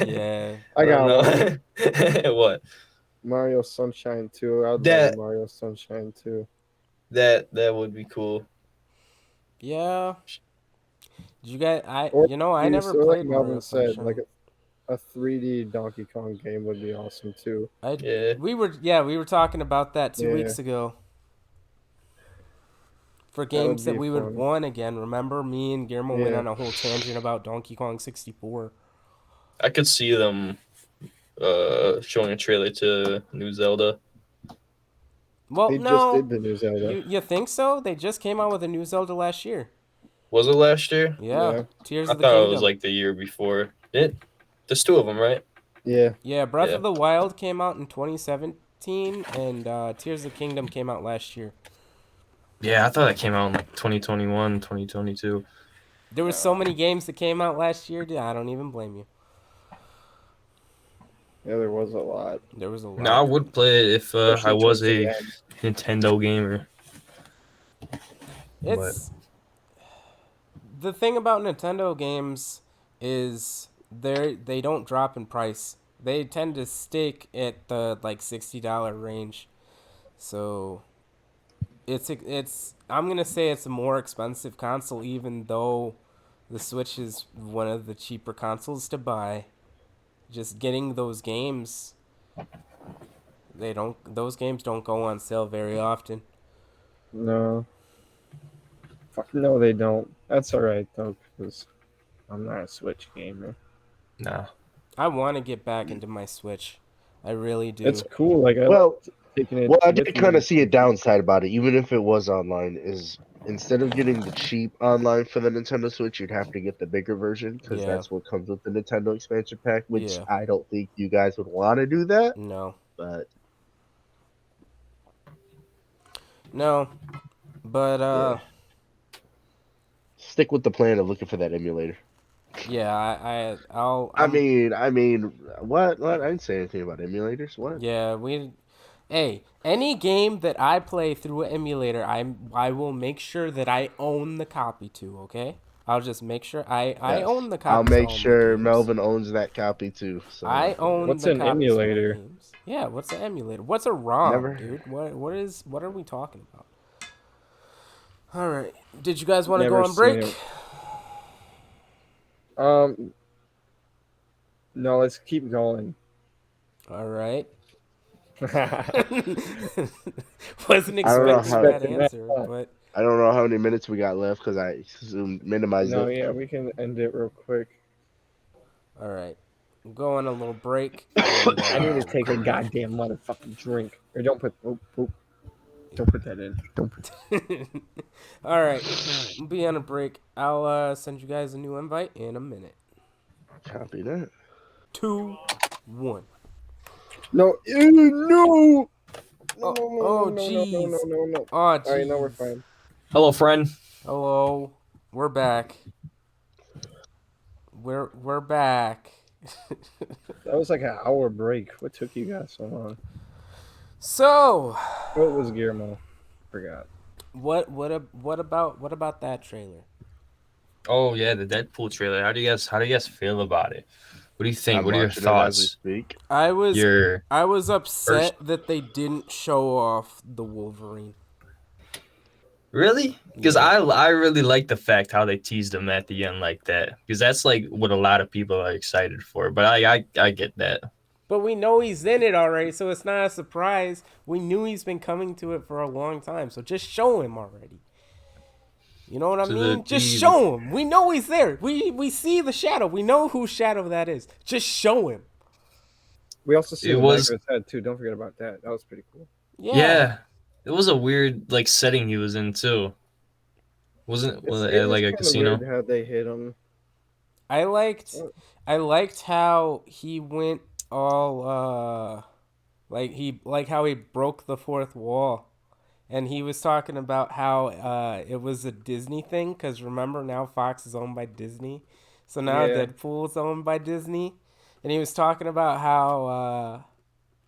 Yeah. I got one. No. What? Mario Sunshine 2. I'd love a That Mario Sunshine 2. that would be cool. Yeah. Did you guys Or, I never or like played Mario Melvin said, like Sunshine. a 3D Donkey Kong game would be awesome too. Yeah. We were talking about that 2 Yeah, weeks ago. For that games would that be we would fun. want again. Remember me and Guillermo went Yeah. on a whole tangent about Donkey Kong 64. I could see them showing a trailer to New Zelda. Well, They just no, did the new Zelda. you think so? They just came out with a new Zelda last year. Was it last year? Yeah, Yeah, Tears I of the thought it was Kingdom. like the year before. There's two of them, right? yeah. Yeah, Breath Yeah. of the Wild came out in 2017, and Tears of the Kingdom came out last year. Yeah, I thought it came out in like 2021, 2022. There were so many games that came out last year. Dude, I don't even blame you. Yeah, there was a lot. There was a No, I lot. would play it if I Especially was towards the a end. Nintendo gamer. But It's the thing about Nintendo games is they don't drop in price. They tend to stick at the like $60 range. So it's I'm gonna say it's a more expensive console, even though the Switch is one of the cheaper consoles to buy. Just getting those games don't go on sale very often. No, fuck no, they don't. That's all right though, because I'm not a Switch gamer. nah. I want to get back into my Switch. I really It's do. cool. Like I like Well, taking it well, I with did kind me. of see a downside about it, even if it was online. Is instead of getting the cheap online for the Nintendo Switch, you'd have to get the bigger version because Yeah. that's what comes with the Nintendo expansion pack. Which Yeah. I don't think you guys would want to do that, No. but No. But yeah, stick with the plan of looking for that emulator. yeah, I'll I I'm mean, I mean, what? I didn't say anything about emulators. What? yeah, we hey, any game that I play through an emulator, I will make sure that I own the copy to, okay? I'll just make sure I Yes, own the I'll copies to make all my sure games. Melvin owns that copy too. So I own What's the an copies to my emulator? games. Yeah, what's an emulator? What's a ROM, never. dude? What are we talking about? All right. Did you guys want to go Never on seen break? it. No, let's keep going. All right. I Wasn't I don't wasn't know expecting how. that expecting that. answer, Huh? but I don't know how many minutes we got left because I minimized No, it. yeah, we can end it real quick. all right. Go on a little break and I need to take a goddamn motherfucking drink. Or don't put. Oh, oh, don't put that in. Don't put. all right. We'll be on a break. I'll send you guys a new invite in a minute. Copy that. 2, 1. No, ew, no, no, Oh, no, no, oh, no, no, no, no, jeez. no, no. Oh, All right, now we're jeez. fine. Hello, friend. Hello. We're back. We're back. That was like an hour break. What took you guys so long? So, Oh, it was Guillermo. Forgot. what about that trailer? Oh yeah, the Deadpool trailer. How do you guys feel about it? What do you think? I'm What are your watching it as we thoughts? speak. I was Your I was first upset that they didn't show off the Wolverine. Really? Because Yeah. I really like the fact how they teased him at the end like that. Because that's like what a lot of people are excited for. But I get that. But we know he's in it already, so it's not a surprise. We knew he's been coming to it for a long time, so just show him already. You know what I So the mean? Just the show him. We know he's there. We see the shadow. We know whose shadow that is. Just show him. We also see it the back was of his head too. Don't forget about that. That was pretty cool. Yeah. yeah, it was a weird like setting he was in too. Wasn't was it It at is like a kind of weird casino? how they hit him. I liked Oh, I liked how he went all like how he broke the fourth wall. And he was talking about how it was a Disney thing because remember now Fox is owned by Disney, so now yeah, Deadpool is owned by Disney, and he was talking about how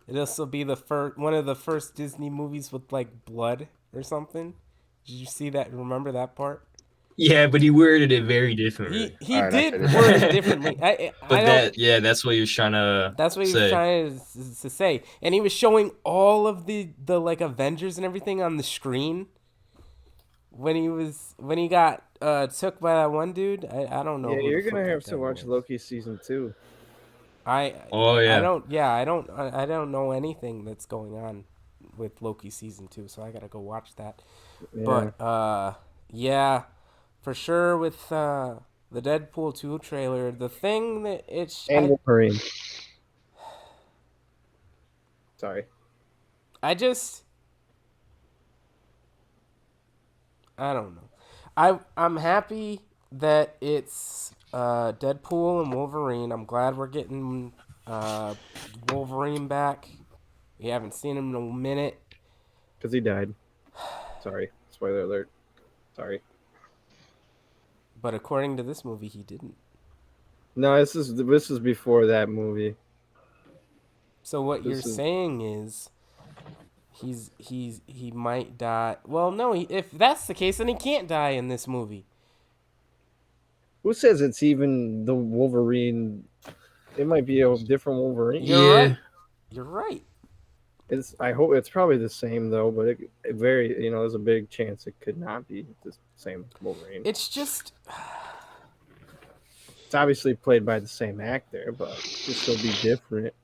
this will be the first one of the first Disney movies with like blood or something. Did you see that? Remember that part? Yeah, but he worded it very differently. He All right, I did finished word it. it differently. I But don't. that's what he was trying to That's what he was say. trying to say, and he was showing all of the like Avengers and everything on the screen when he got took by that one dude. I don't know yeah. who the You're fuck gonna that have guy to watch was. Loki season 2. I Oh I yeah. don't yeah I don't know anything that's going on with Loki season 2, so I gotta go watch that. Yeah, But yeah, for sure with the Deadpool 2 trailer, the thing that and Wolverine. Sorry. I just I don't know. I'm happy that it's Deadpool and Wolverine. I'm glad we're getting uh, Wolverine back. We haven't seen him in a minute. Because he died. Sorry. Spoiler alert. Sorry. But according to this movie, he didn't. No, this is before that movie. So what you're This is saying is he might die. Well, no, if that's the case, then he can't die in this movie. who says it's even the Wolverine? It might be a different Wolverine. You're Yeah. right. You're right. I hope it's probably the same though, but it very there's a big chance it could not be the same Wolverine. It's just It's obviously played by the same actor, but it'll still be different.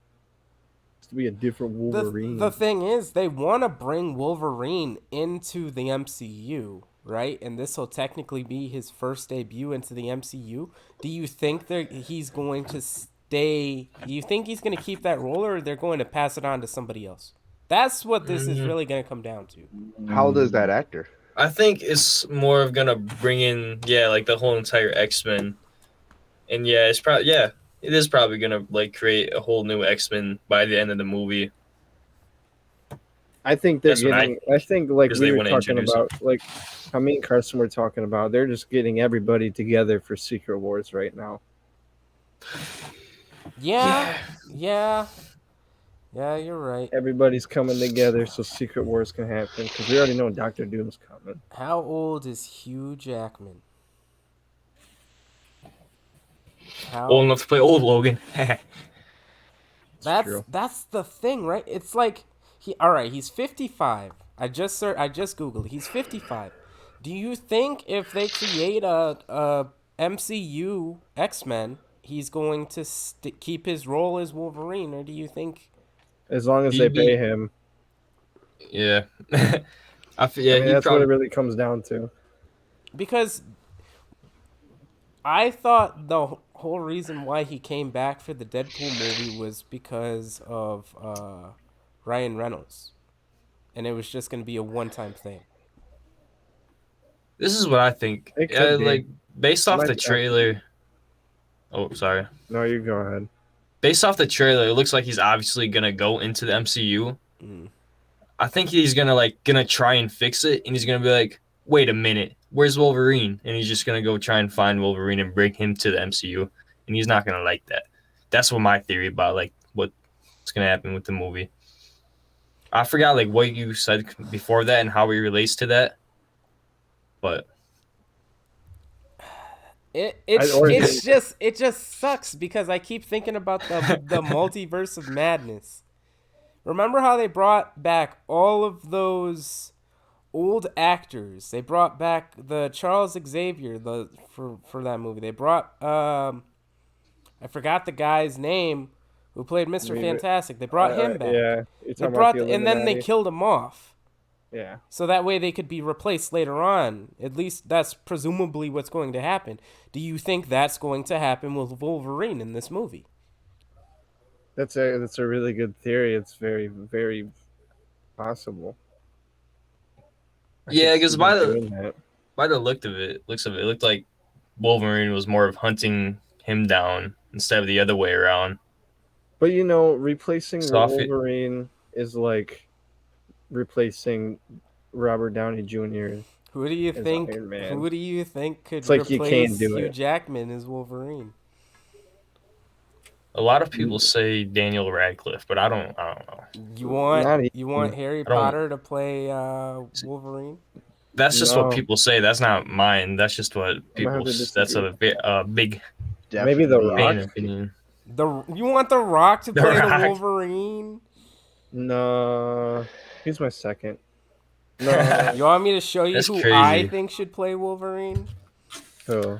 It's to be a different Wolverine. the thing is they want to bring Wolverine into the MCU, right? And this will technically be his first debut into the MCU. Do you think he's going to stay? Do you think he's going to keep that role, or they're going to pass it on to somebody else? That's what this is really going to come down to. How old is that actor? I think it's more of gonna bring in like the whole entire X-Men, and it is probably gonna like create a whole new X-Men by the end of the movie. I think they're That's what getting. I think like because we they were wanna talking introduce about, like how me and Carson were talking about. They're just getting everybody together for Secret Wars right now. Yeah, you're right. Everybody's coming together so Secret Wars can happen because we already know Doctor Doom's coming. How old is Hugh Jackman? old enough to play old Logan. True. That's the thing, right? It's like all right, he's 55. I just googled. He's 55. Do you think if they create a MCU X-Men, he's going to keep his role as Wolverine, or do you think As long as they He'd be- pay him. Yeah. I Yeah, mean, he that's what probably it really comes down to. because I thought the whole reason why he came back for the Deadpool movie was because of Ryan Reynolds, and it was just going to be a one-time thing. This is what I think. It could be. Like based off Might the be trailer. Oh, sorry. No, you go ahead. Based off the trailer, it looks like he's obviously gonna go into the MCU. I think he's gonna try and fix it, and he's gonna be like, "Wait a minute, where's Wolverine?" And he's just gonna go try and find Wolverine and bring him to the MCU, and he's not gonna like that. That's what my theory about like what's gonna happen with the movie. I forgot like what you said before that and how he relates to that, but It just sucks because I keep thinking about the multiverse of madness. Remember how they brought back all of those old actors? They brought back the Charles Xavier for that movie. They brought I forgot the guy's name who played Mr. Fantastic. They brought him back. Yeah, you're They talking brought about the and then they Illuminati. killed him off. Yeah, So that way they could be replaced later on. At least that's presumably what's going to happen. Do you think that's going to happen with Wolverine in this movie? that's a really good theory. It's very very possible. I yeah, could because see them doing that. by the looks of it, it looked like Wolverine was more of hunting him down instead of the other way around. But replacing Sophie- Wolverine is like replacing Robert Downey Jr. Who do you as think? Iron Man. Who do you think could It's like you replace can't do Hugh it. Jackman as Wolverine? A lot of people say Daniel Radcliffe, but I don't know. Not You want Harry don't- Potter to play Wolverine? That's just No. what people say. That's not mine. That's just what people. have to That's a big Maybe The Definitely. Rock? fan opinion. You want The Rock to The play Rock. the Wolverine? No, he's my second. No, You want me to show you That's who crazy. I think should play Wolverine? who?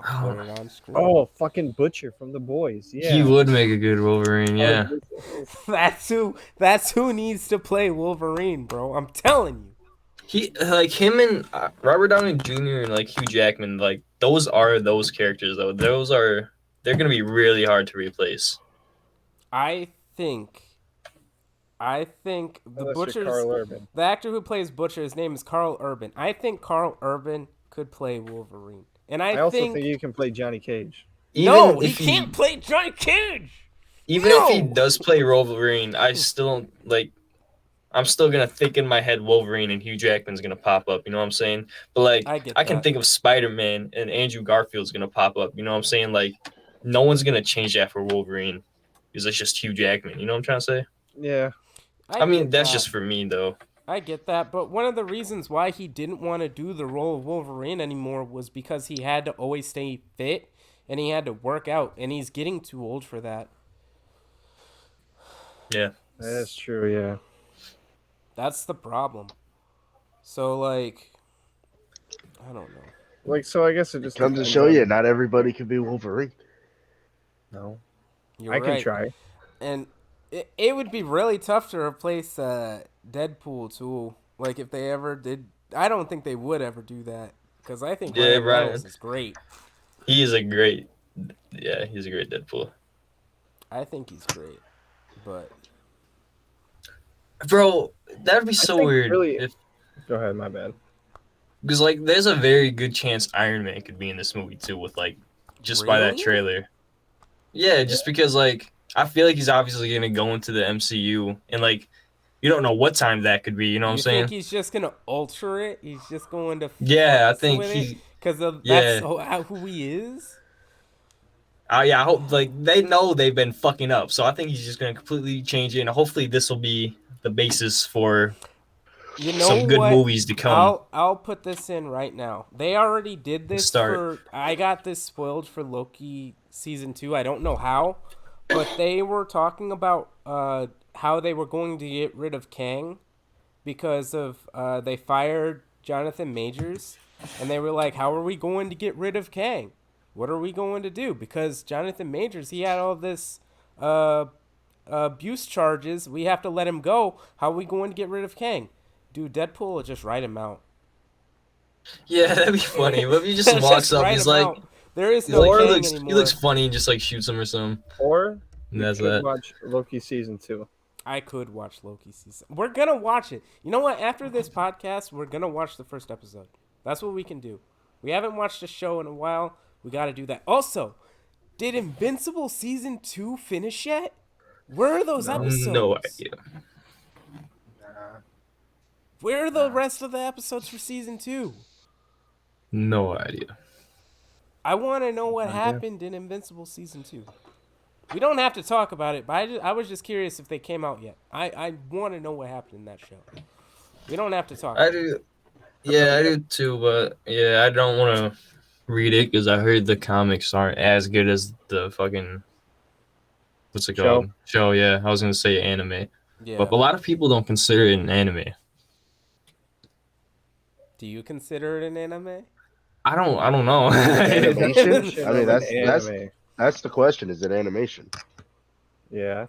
I'll put it on screen. Oh, fucking Butcher from The Boys. Yeah, He would make a good Wolverine. Yeah. That's who needs to play Wolverine, bro. I'm telling you. He like him and Robert Downey Jr. and like Hugh Jackman. Like those are those characters though. They're gonna be really hard to replace. I think I think the Unless you're Butcher's Carl Urban. the actor who plays Butcher, his name is Carl Urban. I think Carl Urban could play Wolverine. And I I also think think you can play Johnny Cage. no, Even he if can't play Johnny Cage. even if he No. does play Wolverine, I still don't like. I'm still gonna think in my head Wolverine and Hugh Jackman's gonna pop up. You know what I'm saying? But like, I get I can that. think of Spider-Man and Andrew Garfield's gonna pop up. You know what I'm saying? Like, no one's gonna change that for Wolverine because it's just Hugh Jackman. You know what I'm trying to say? Yeah. I I mean, get that's that. just for me though. I get that, but one of the reasons why he didn't want to do the role of Wolverine anymore was because he had to always stay fit and he had to work out, and he's getting too old for that. Yeah. That's true, yeah. That's the problem. So, like, I don't know. Like, so I guess it just Comes to depends show on... you, not everybody can be Wolverine. No. You're I can right. try. And it would be really tough to replace Deadpool, too. Like, if they ever did. I don't think they would ever do that. Because I think Yeah, Ryan Reynolds Ryan. is great. He is a great. Yeah, he's a great Deadpool. I think he's great. But Bro, that'd be I so think weird really... if Go ahead, my bad. because like there's a very good chance Iron Man could be in this movie too with like just by that really? trailer. Yeah, just because like I feel like he's obviously gonna go into the MCU and like you don't know what time that could be. You know what I'm You think saying? he's just gonna alter it? He's just going to Yeah, I fucks think with it he. because that's Yeah, who he is. yeah. I hope like they know they've been fucking up, so I think he's just gonna completely change it, and hopefully this will be the basis for You know some good what? movies to come. I'll put this in right now. They already did To this start. for. I got this spoiled for Loki season 2. I don't know how, but they were talking about how they were going to get rid of Kang because of they fired Jonathan Majors, and they were like, "How are we going to get rid of Kang? What are we going to do?" Because Jonathan Majors, he had all this uh, abuse charges. We have to let him go. How are we going to get rid of Kang? Dude, Deadpool will just write him out. Yeah, that'd be funny. But if he just walks Just up, write he's him like, out. There is he's no like Kang he anymore. looks funny and just like shoots him or something. Or And you that's could that. watch Loki season 2. I could watch Loki season. We're gonna watch it. You know what? After this podcast, we're gonna watch the first episode. That's what we can do. We haven't watched a show in a while. We got to do that. Also, did Invincible season 2 finish yet? Where are those episodes? No idea. Where are the rest of the episodes for season 2? No idea. I want to know what idea. happened in Invincible season 2. We don't have to talk about it, but I was just curious if they came out yet. I want to know what happened in that show. We don't have to talk. I do. Yeah, I do too. But yeah, I don't want to read it because I heard the comics aren't as good as the fucking what's it Show. called? Show. Yeah, I was gonna say anime, Yeah. but a lot of people don't consider it an anime. Do you consider it an anime? I don't know. Animation? I mean, Of an that's the question. Is it animation? Yeah.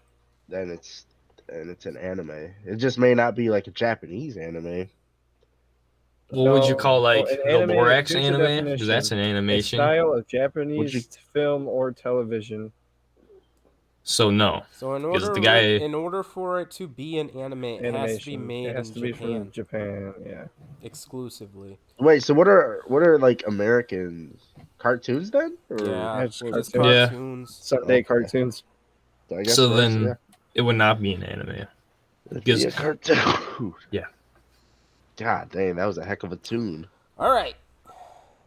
Then it's an anime. It just may not be like a Japanese anime. What would you call like an the anime, Lorax here's the anime? definition. Because that's an A animation. style of Would Japanese film or television. So no. So in Because order the guy- in order for it to be an anime, it Animation. has to be made It has in to be Japan from Japan, yeah. exclusively. Wait, so what are like American cartoons then? Or, Yeah, It's just cartoon. Yeah. cartoons. Sunday Okay. cartoons. I guess So vice, then yeah. it would not be an anime. It'd because- be a cartoon. Yeah. God dang, that was a heck of a tune. All right.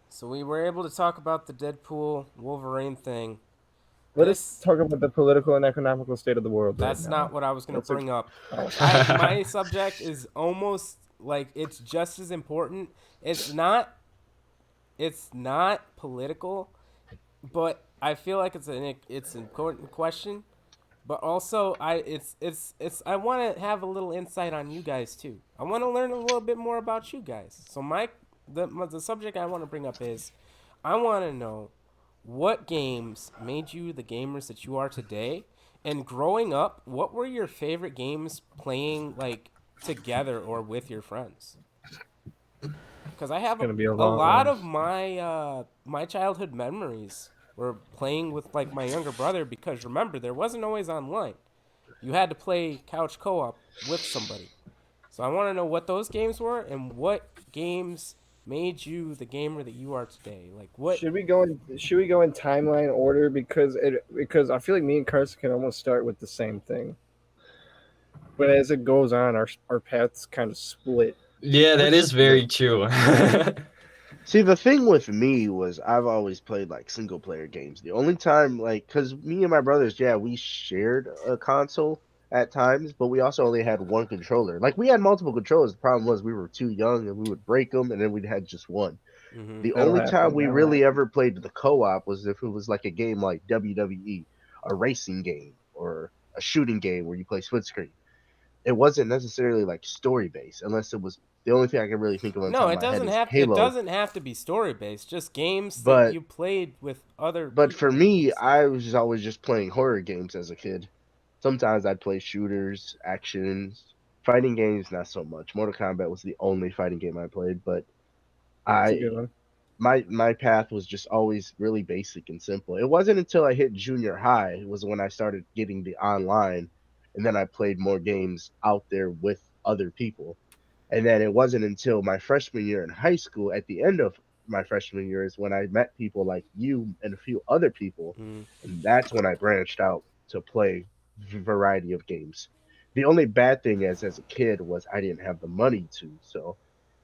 So we were able to talk about the Deadpool Wolverine thing. Let us talk about the political and economical state of the world. That's right not what I was going to That's a- bring up. now. My subject is almost like it's just as important. It's not political, but I feel like it's an important question. But also, I want to have a little insight on you guys too. I want to learn a little bit more about you guys. So the subject I want to bring up is, I want to know what games made you the gamers that you are today, and growing up, what were your favorite games playing like together or with your friends? Because I have gonna be a a long lot one. of my childhood memories were playing with like my younger brother, because remember, there wasn't always online. you had to play couch co-op with somebody. So I want to know what those games were and what games made you the gamer that you are today. Like what? Should we go in timeline order because I feel like me and Carson can almost start with the same thing, but as it goes on, our paths kind of split. Yeah, that That's is the very true. See, the thing with me was I've always played like single player games. The only time, like, because me and my brothers, yeah, we shared a console at times, but we also only had one controller. Like, we had multiple controllers. The problem was we were too young and we would break them, and then we'd had just one. Mm-hmm. The That'll only time happen. we That'll really happen. ever played the co op was if it was like a game like WWE, a racing game, or a shooting game where you play split screen. It wasn't necessarily like story based, unless it was the only thing I can really think of on No, top of it my head doesn't is have. It Halo. doesn't have to be story based. Just games that But you played with other But for people me, and stuff. I was just always just playing horror games as a kid. Sometimes I'd play shooters, actions, fighting games, not so much. Mortal Kombat was the only fighting game I played, but It's a good I one. my path was just always really basic and simple. It wasn't until I hit junior high was when I started getting the online, and then I played more games out there with other people. And then it wasn't until my freshman year in high school, at the end of my freshman year, is when I met people like you and a few other people. Mm, And that's when I branched out to play variety of games. The only bad thing is, as a kid, was I didn't have the money to. So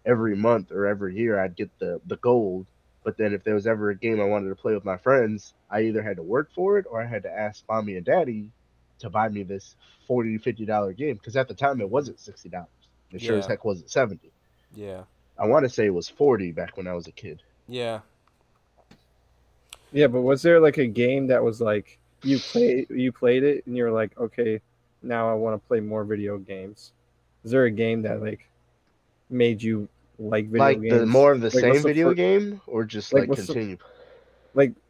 every month or every year, I'd get the gold. But then if there was ever a game I wanted to play with my friends, I either had to work for it or I had to ask mommy and daddy to buy me this $40 to $50 game. Because at the time, it mm-hmm. wasn't $60. It sure as Yeah. heck wasn't 70. Yeah. I want to say it was 40 back when I was a kid. Yeah. Yeah, but was there like a game that was like you played it and you're like, okay, now I want to play more video games? Is there a game that like made you like video Like the games? more of the Like what's same the video first game, or just like like what's the continue.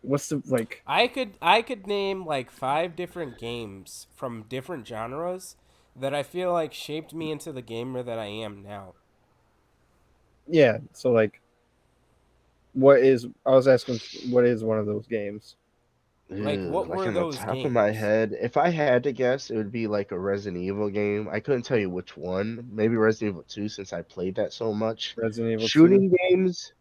what's the like I could name like 5 different games from different genres that I feel like shaped me into the gamer that I am now. yeah, so like what is I was asking what is one of those games? Like Ew, what like were on the those top of my games? head, if I had to guess, it would be like a Resident Evil game. I couldn't tell you which one. Maybe Resident Evil 2 since I played that so much. Resident Evil 2? Shooting games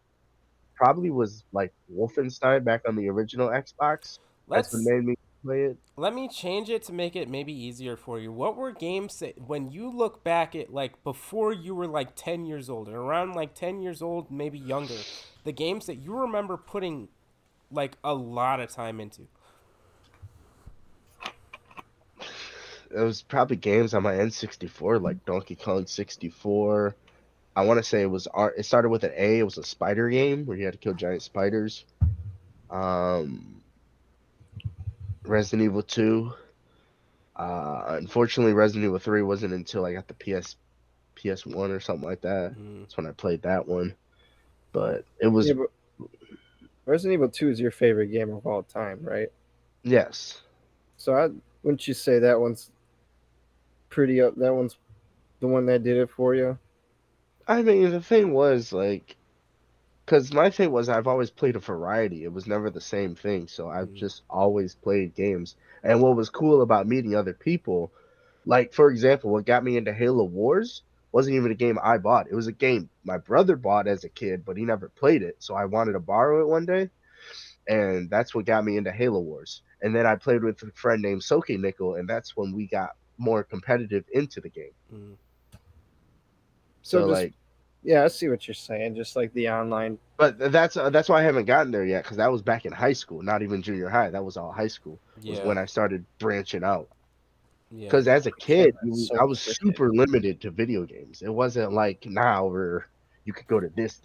probably was like Wolfenstein back on the original Xbox. That's what Let's made me play it. Let me change it to make it maybe easier for you. What were games that when you look back at like before you were like 10 years old and around like 10 years old, maybe younger, the games that you remember putting like a lot of time into? It was probably games on my N64 like Donkey Kong 64. I want to say it started with an A. It was a spider game where you had to kill giant spiders. Um, Resident Evil 2. Unfortunately, Resident Evil 3 wasn't until I got the PS1 or something like that. Mm, That's when I played that one. But it Yeah, was, but Resident Evil 2 is your favorite game of all time, right? yes. So I wouldn't you say that one's pretty up that one's the one that did it for you? I mean, the thing was, like, because my thing was I've always played a variety. It was never the same thing. So I've mm, just always played games. And what was cool about meeting other people, like, for example, what got me into Halo Wars wasn't even a game I bought. It was a game my brother bought as a kid, but he never played it. So I wanted to borrow it one day. And that's what got me into Halo Wars. And then I played with a friend named Soke Nickel, and that's when we got more competitive into the game. mm. So So just like, yeah, I see what you're saying. Just like the online. but that's why I haven't gotten there yet because that was back in high school, not even junior high. That was all high school was Yeah. when I started branching out. Yeah. Because as a Yeah, kid, that's so I was different. super limited to video games. It wasn't like now where you could go to this,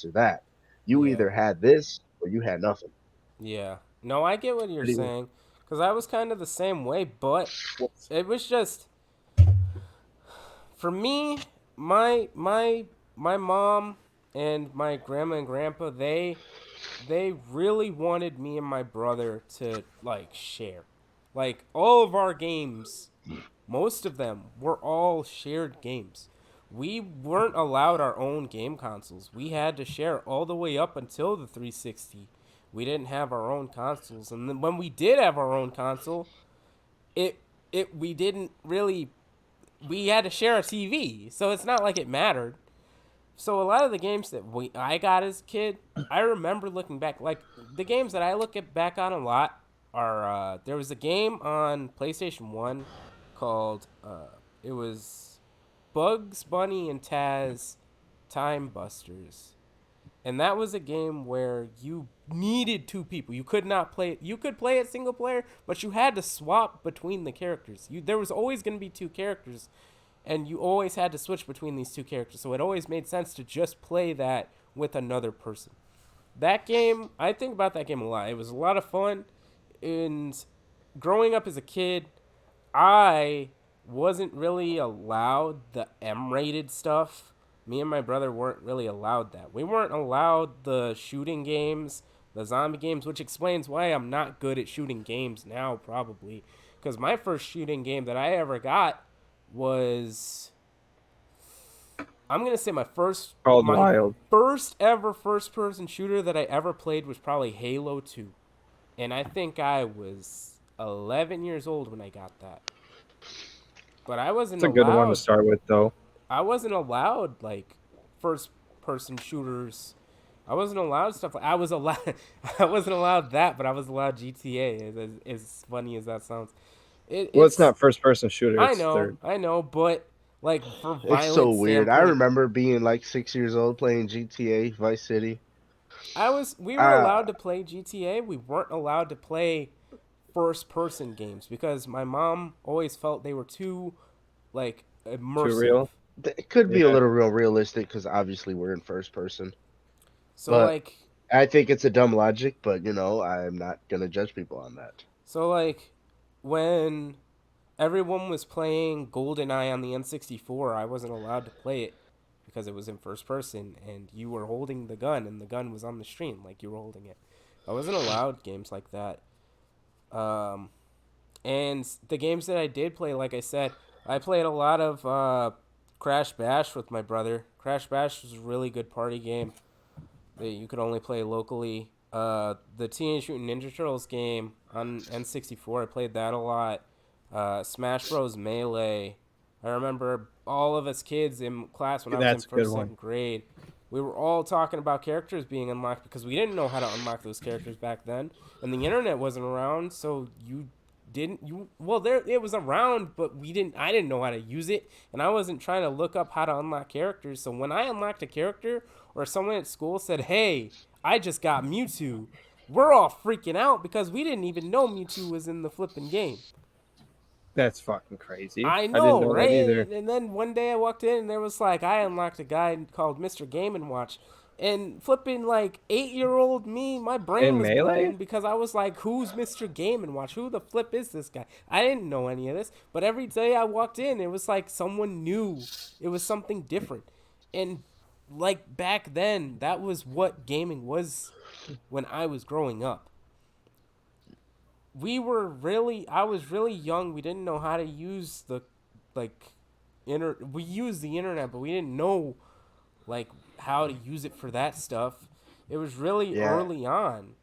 or that. You Yeah. either had this or you had nothing. Yeah. No, I get what you're Pretty saying cuz I was kind of the same way, but What's it was just for me, my mom and my grandma and grandpa, they really wanted me and my brother to like share. Like all of our games, most of them were all shared games. We weren't allowed our own game consoles. We had to share all the way up until the 360. We didn't have our own consoles, and then when we did have our own console, it we didn't really, we had to share a TV, so it's not like it mattered. So a lot of the games that I got as a kid, I remember looking back, like the games that I look at back on a lot are there was a game on PlayStation 1 called it was Bugs Bunny and Taz Time Busters. And that was a game where you needed two people. You could not play it. You could play it single player, but you had to swap between the characters. There was always going to be two characters, and you always had to switch between these two characters. So it always made sense to just play that with another person. That game, I think about that game a lot. It was a lot of fun. And growing up as a kid, I wasn't really allowed the M-rated stuff. Me and my brother weren't really allowed that. We weren't allowed the shooting games, the zombie games, which explains why I'm not good at shooting games now, probably. Because my first shooting game that I ever got was, I'm gonna say Called my Wild. first ever first person shooter that I ever played was probably Halo 2. And I think I was 11 years old when I got that. But I It's wasn't a good one to allowed. start with, though. I wasn't allowed like first person shooters. I wasn't allowed stuff. I was allowed. I wasn't allowed that, but I was allowed GTA. As funny as that sounds, Well, it's it's. not first person shooter, it's third. I know, but like for It's so violence weird. I standpoint, remember being like 6 years old playing GTA Vice City. we were Uh, allowed to play GTA. We weren't allowed to play first person games because my mom always felt they were too like Too immersive. real? it could be a Yeah. little real realistic because obviously we're in first person. So But like I think it's a dumb logic, but I'm not gonna judge people on that. so like when everyone was playing GoldenEye on the N64, I wasn't allowed to play it because it was in first person and you were holding the gun and the gun was on the screen like you were holding it. I wasn't allowed games like that. Um, and the games that I did play, like I said, I played a lot of Crash Bash with my brother. Crash Bash was a really good party game that you could only play locally. The Teenage Mutant Ninja Turtles game on N64, I played that a lot. Smash Bros. Melee. I remember all of us kids in class when I was in That's a good first, one. second grade. We were all talking about characters being unlocked because we didn't know how to unlock those characters back then, and the internet wasn't around, so you didn't you well there it was around, but I didn't know how to use it, and I wasn't trying to look up how to unlock characters. So when I unlocked a character or someone at school said, "Hey, I just got Mewtwo," we're all freaking out because we didn't even know Mewtwo was in the flipping game. That's fucking crazy. I I didn't know, know that right? either. And then one day I walked in and there was like I unlocked a guy called Mr. Game and Watch. And flipping like 8-year-old me, my brain In was blown Melee? because I was like, "Who's Mr. Game and Watch? Who the flip is this guy?" I didn't know any of this, but every day I walked in, it was like someone new. It was something different, and like back then, that was what gaming was when I was growing up. I was really young. We didn't know how to use the like we used the internet, but we didn't know like how to use it for that stuff. It was really Yeah, early on.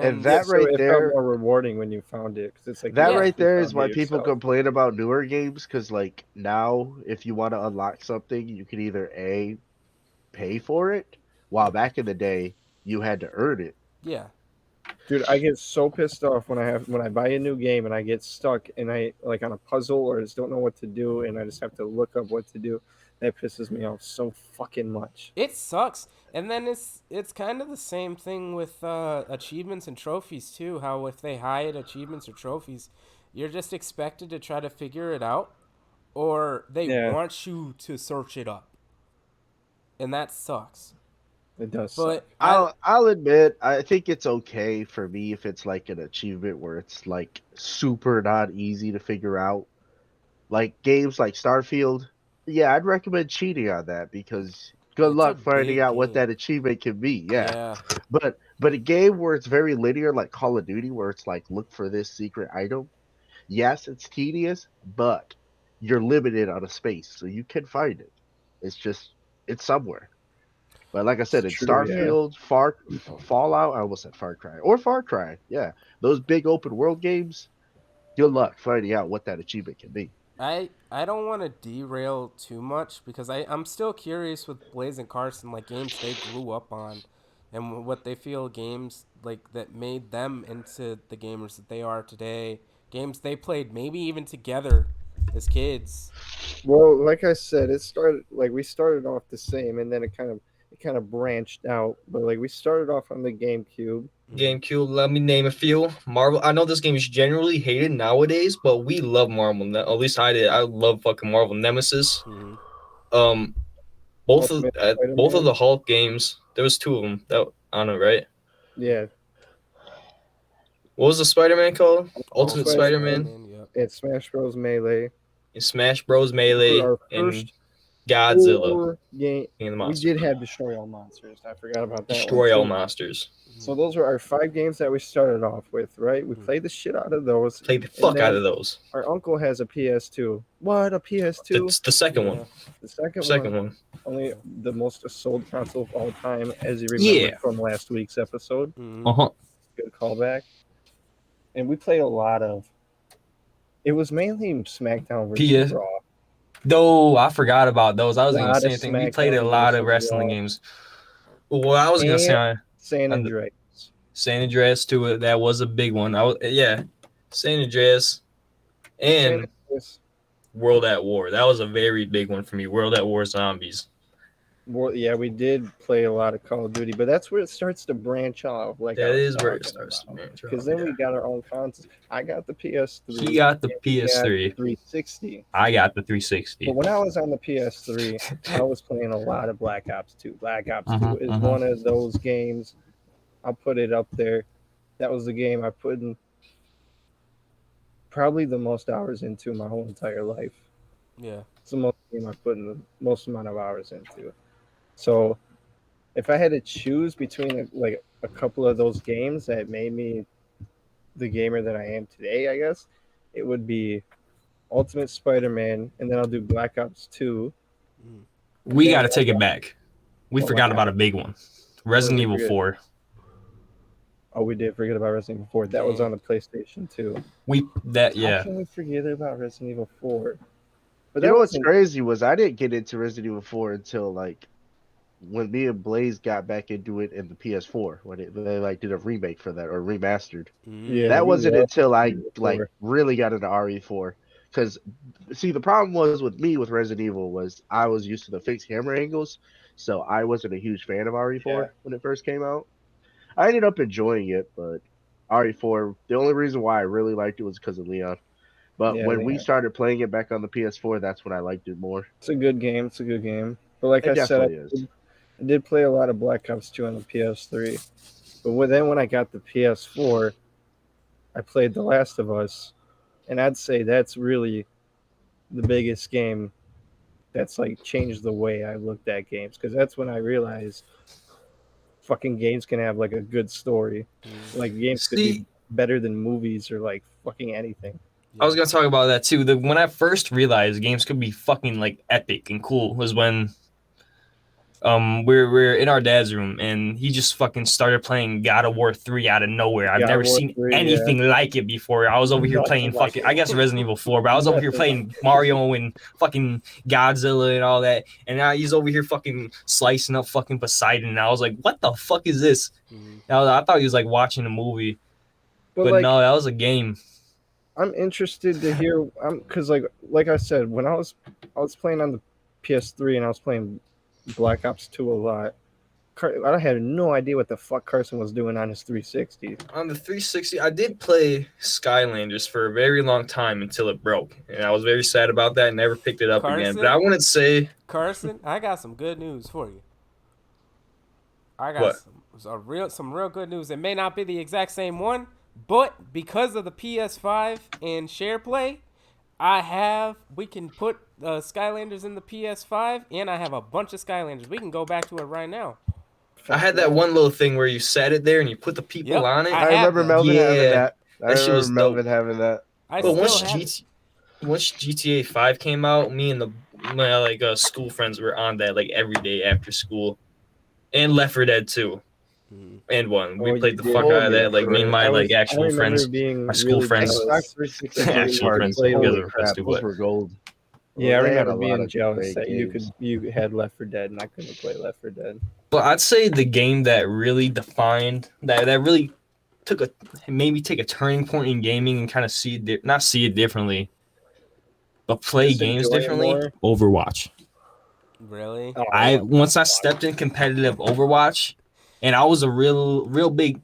and And Yeah, that so right it felt there, more rewarding when you found it because it's like that you yeah, right actually there is found it why people yourself. complain about newer games. Because like now, if you want to unlock something, you can either pay for it, while back in the day you had to earn it. yeah. Dude, I get so pissed off when I buy a new game and I get stuck and I like on a puzzle or just don't know what to do and I just have to look up what to do. That pisses me off so fucking much. It sucks. And then it's kind of the same thing with achievements and trophies too. How if they hide achievements or trophies, you're just expected to try to figure it out, or they Yeah, want you to search it up, and that sucks. it does suck. But I'll admit, I think it's okay for me if it's like an achievement where it's like super not easy to figure out. Like games like Starfield, yeah, I'd recommend cheating on that because good it's a luck finding big out what game. that achievement can be. Yeah. Yeah, But a game where it's very linear like Call of Duty where it's like look for this secret item, yes, it's tedious, but you're limited on a space, so you can find it. It's just it's somewhere. But like I It's said, in true, yeah. Starfield, Fallout, I almost said Far Cry or Far Cry. Yeah, those big open world games, good luck finding out what that achievement can be. I don't want to derail too much because I'm still curious with Blaze and Carson, like games they grew up on and what they feel games like that made them into the gamers that they are today, games they played maybe even together as kids. Well, like I said, it started like we started off the same, and then it kind of branched out. But like we started off on the GameCube. GameCube, let me name a few. Marvel. I know this game is generally hated nowadays, but we love Marvel. At least I did. I love fucking Marvel Nemesis. Mm-hmm. Um, both of Ultimate both of Spider-Man. the Hulk games. There was two of them. That I know, right? Yeah, What was the Spider-Man called? Ultimate Ultimate Spider-Man, Spider-Man, yep. and Smash Bros. Melee. and Smash Bros. Were Melee, our and first Godzilla, 4 game. King of the We Monsters. did have Destroy All Monsters. I forgot about that one Destroy all too. monsters. So those were our 5 games that we started off with, right? We played the shit out of those, Play the and fuck out then of those. our uncle has a PS2. What, a PS2? The second Yeah. one. The second Second one, one. only the most sold console of all time, as you remembered Yeah. from last week's episode. Mm-hmm. Uh-huh. Good callback. And we played a lot of. It was mainly SmackDown versus PS. Raw. Though I forgot about those. I was A gonna lot say of anything. We played a SmackDown lot of versus wrestling Raw. games. Well, I was gonna say And San on the Andreas. San Andreas too. That was a big one. San Andreas San and Andreas. World at War. That was a very big one for me. World at War Zombies. Well, yeah, we did play a lot of Call of Duty, but that's where it starts to branch off, like I That was is where it talking starts to about. branch Because off, then yeah. we got our own consoles. I got the PS3. He got the and we got PS3. 360. I got the But 360. when I was on the PS3, I was playing a lot of Black Ops 2. Black Ops 2 is Mhm. one of those games. I'll put it up there. That was the game I put in probably the most hours into my whole entire life. Yeah. It's the most game I put in the most amount of hours into. So if I had to choose between like a couple of those games that made me the gamer that I am today, I guess it would be Ultimate Spider-Man, and then I'll do Black Ops 2. Mm. And We then got to take it back. We Oh my forgot God. about a big one. What Resident did we Evil forget? 4. Oh, we did forget about Resident Evil 4. That was Dang. on the PlayStation 2. How Yeah. can we forget about Resident Evil 4? But You that know what's wasn't. crazy was I didn't get into Resident Evil 4 until like when me and Blaze got back into it in the PS4 when they like did a remake for that or remastered. Mm-hmm. Yeah, That we wasn't love until I Resident Evil 4. really got into RE4 because see the problem was with me with Resident Evil was I was used to the fixed camera angles, so I wasn't a huge fan of RE4 Yeah. when it first came out. I ended up enjoying it, but RE4 the only reason why I really liked it was because of Leon. But Yeah, when we Leon. started playing it back on the PS4, that's when I liked it more. It's a good game. It's a good game. But like It I said, definitely is. I did play a lot of Black Ops 2 on the PS3. But then when I got the PS4, I played The Last of Us, and I'd say that's really the biggest game that's like changed the way I looked at games, because that's when I realized fucking games can have like a good story. Like games could be See, better than movies or like fucking anything. I was gonna talk about that too. When I first realized games could be fucking like epic and cool was when we're in our dad's room and he just fucking started playing God of War 3 out of nowhere. I've God never of War seen 3, anything like it before. I was over here Nothing playing like fucking it. I guess Resident Evil 4, but I was over here Nothing playing Mario and fucking Godzilla and all that. And now he's over here fucking slicing up fucking Poseidon. And I was like, what the fuck is this? Mm-hmm. I thought he was like watching a movie. But But like, no, that was a game. I'm interested to hear. Because like I said, when I was playing on the PS3 and I was playing Black Ops 2 a lot. I had no idea what the fuck Carson was doing on his 360. On the 360, I did play Skylanders for a very long time until it broke. And I was very sad about that and never picked it up again. But I Carson? want to say Carson, I got some good news for you. I got What? some real good news. It may not be the exact same one, but because of the PS5 and SharePlay, we can put Skylanders in the PS5, and I have a bunch of Skylanders. We can go back to it right now. I had that one little thing where you set it there and you put the people Yep, on it. I I remember have Melvin Yeah, having that. I that shit was remember Melvin dope. having that. I But still have it. once GTA 5 came out, me and my school friends were on that like every day after school, and Left 4 Dead 2. and one. We Oh, you played the did. fuck Oh out of yeah, that. Like me and correct. my like I actual remember friends, being my school really friends, Xbox jealous 360 that you actual could friends, play because with. holy of us crap, too. those But were gold. Yeah, Well, I they had remember a lot being of jealous great that games. you had Left 4 Dead and I couldn't play Left 4 Dead. but I'd say the game that really defined that really took a made me take a turning point in gaming and kind of see it not see it differently, but play Just games enjoy it differently. more. Overwatch. Really? Oh, I I love once I Overwatch. stepped in competitive Overwatch, and I was a real big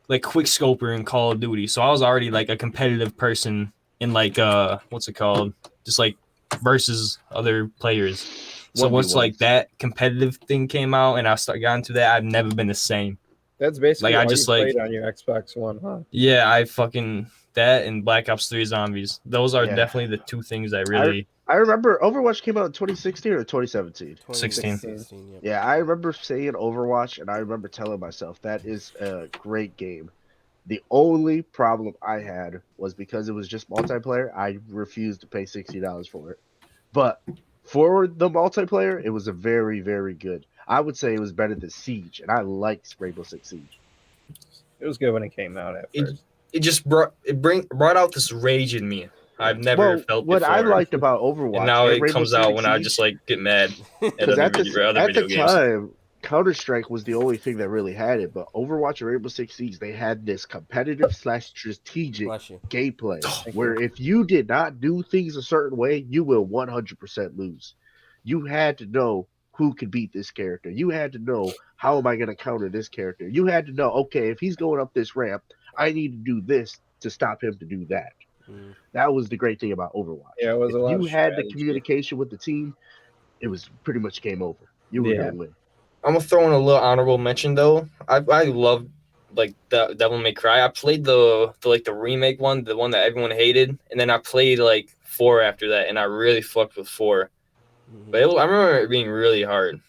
like quick scoper in Call of Duty. So I was already like a competitive person in like what's it called? Just like versus other players. So once like 1v1s. that competitive thing came out and got into that, I've never been the same. That's Like basically I all you just like played on your Xbox One, huh? yeah, I fucking that and Black Ops 3 Zombies. Those are Yeah. definitely the two things that I really I remember Overwatch came out in 2016 or 2017. 16. 2016. Yep. Yeah, I remember saying Overwatch, and I remember telling myself that is a great game. The only problem I had was because it was just multiplayer, I refused to pay $60 for it. But for the multiplayer, it was a very, very good. I would say it was better than Siege, and I liked Rainbow Six Siege. It was good when it came out at It first. it just brought out this rage in me I've never Well, felt what I before. liked about And Overwatch now and it Rainbow comes out Six when I just Siege, like get mad at because other at the video games. time, Counter Strike was the only thing that really had it. But Overwatch and Rainbow Six Siege, they had this competitive slash strategic Bless you. gameplay Thank you. where if you did not do things a certain way, you will 100% lose. You had to know who could beat this character. You had to know how am I going to counter this character. You had to know, okay, if he's going up this ramp, I need to do this to stop him to do that. Mm. That was the great thing about Overwatch. Yeah, it was If a lot you of had the strategy. communication with the team, it was pretty much game over. You were Yeah. gonna win. I'm gonna throw in a little honorable mention though. I love like the Devil May Cry. I played the like the remake one, the one that everyone hated, and then I played like 4 after that, and I really fucked with 4. Mhm. But I remember it being really hard.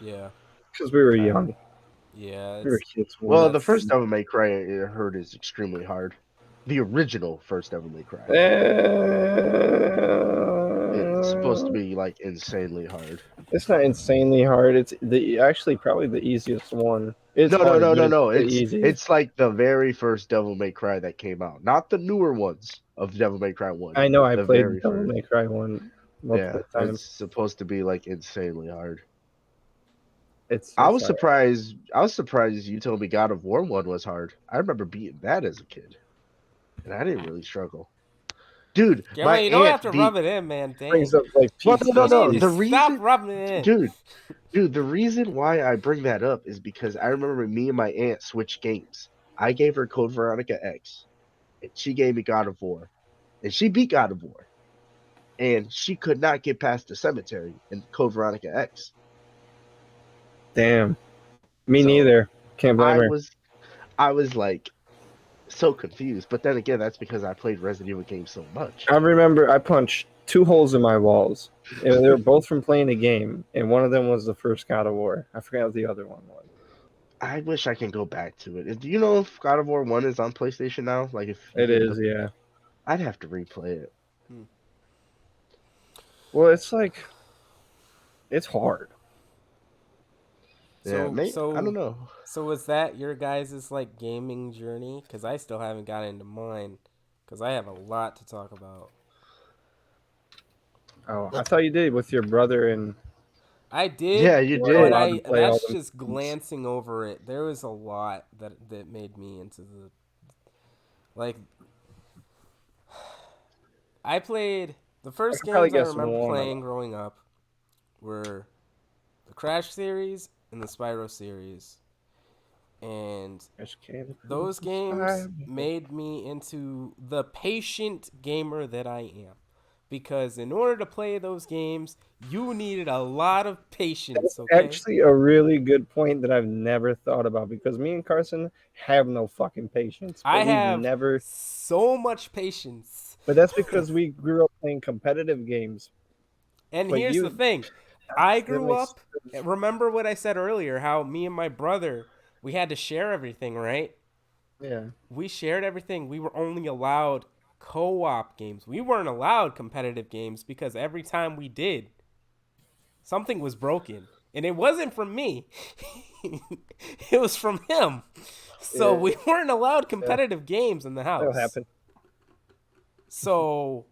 Yeah. Because we were young. Yeah. We were It's kids when Well, we the first that's Devil May Cry I heard is extremely hard. The original first Devil May Cry is supposed to be like insanely hard. It's not insanely hard. It's the actually probably the easiest one. It's No, no, hard, no, but no, it's no. the easiest. It's like the very first Devil May Cry that came out, not the newer ones of Devil May Cry One. I know I The played very Devil first. May Cry one Yeah, multiple it's times. supposed to be like insanely hard. It's I it's was hard. surprised. I was surprised you told me God of War one was hard. I remember beating that as a kid, and I didn't really struggle. Dude, my Gamma, you don't have aunt to beat. rub it in, man. Brings Dang. up like Well, no, You need no, no. to The PTSD. stop reason, rubbing it in. dude, the reason why I bring that up is because I remember me and my aunt switched games. I gave her Code Veronica X, and she gave me God of War, and she beat God of War, and she could not get past the cemetery in Code Veronica X. Damn. Me So neither. Can't blame I her. was, I was like so confused. But then again, that's because I played Resident Evil games so much. I remember I punched 2 holes in my walls. And they were both from playing a game, and one of them was the first God of War. I forgot what the other one was. I wish I can go back to it. Do you know if God of War One is on PlayStation now? Like if you It can is, look, yeah. I'd have to replay it. Well, it's like it's hard. Yeah, So I don't so know. so was that your guys' like gaming journey? Because I still haven't gotten into mine. Because I have a lot to talk about. Oh, I thought you did with your brother and I Yeah, did, you you weren't but did. allowed to I play all that's the just games. glancing over it. There was a lot that made me into the like. I played the I first could probably games I guess remember one of playing them. growing up were the Crash series and the Spyro series, and those games made me into the patient gamer that I am. Because in order to play those games, you needed a lot of patience, okay? Actually, a really good point that I've never thought about because me and Carson have no fucking patience, but I we've have never. so much patience. But that's because we grew up playing competitive games. And But here's the you, thing. I that grew makes up, remember what I said earlier, how me and my brother, we had to share everything, right? yeah. We shared everything. We were only allowed co-op games. We weren't allowed competitive games because every time we did, something was broken. And it wasn't from me. it was from him. So Yeah. we weren't allowed competitive games in the That'll house. happen. So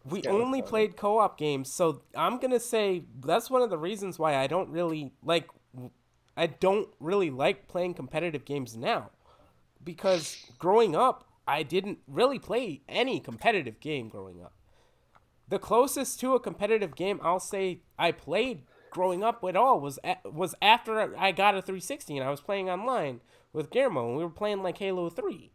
It's we kind of only funny. played co-op games. So I'm going to say that's one of the reasons why I don't really like playing competitive games now, because growing up I didn't really play any competitive game growing up. The closest to a competitive game I'll say I played growing up at all was after I got a 360 and I was playing online with Guillermo and we were playing like Halo 3.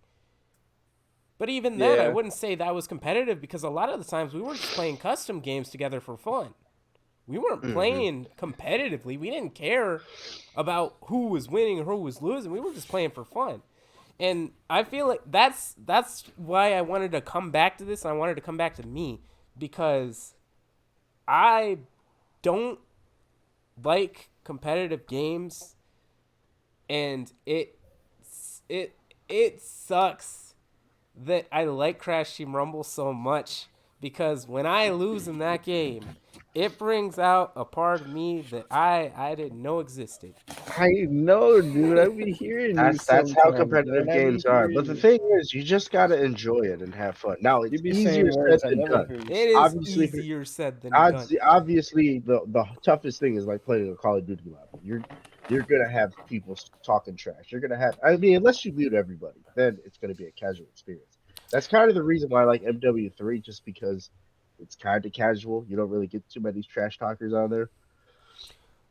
But even then, I Yeah. wouldn't say that was competitive because a lot of the times we were just playing custom games together for fun. We weren't Hmm. playing competitively. We didn't care about who was winning or who was losing. We were just playing for fun. And I feel like that's why I wanted to come back to this. I wanted to come back to me because I don't like competitive games, and it it sucks that I like Crash Team Rumble so much, because when I lose in that game, it brings out a part of me that I didn't know existed. I know, dude. I be hearing you That's how sometimes, man. competitive I be games are. hearing But the you. thing is, you just gotta enjoy it and have fun. Now You it's be easier saying said words I than never done. heard you It say. is Obviously, easier said than done. obviously the toughest thing is like playing a Call of Duty level. You're gonna have people talking trash. You're gonna have. I mean, unless you mute everybody, then it's gonna be a casual experience. That's kind of the reason why I like MW3, just because it's kind of casual. You don't really get too many trash talkers on there.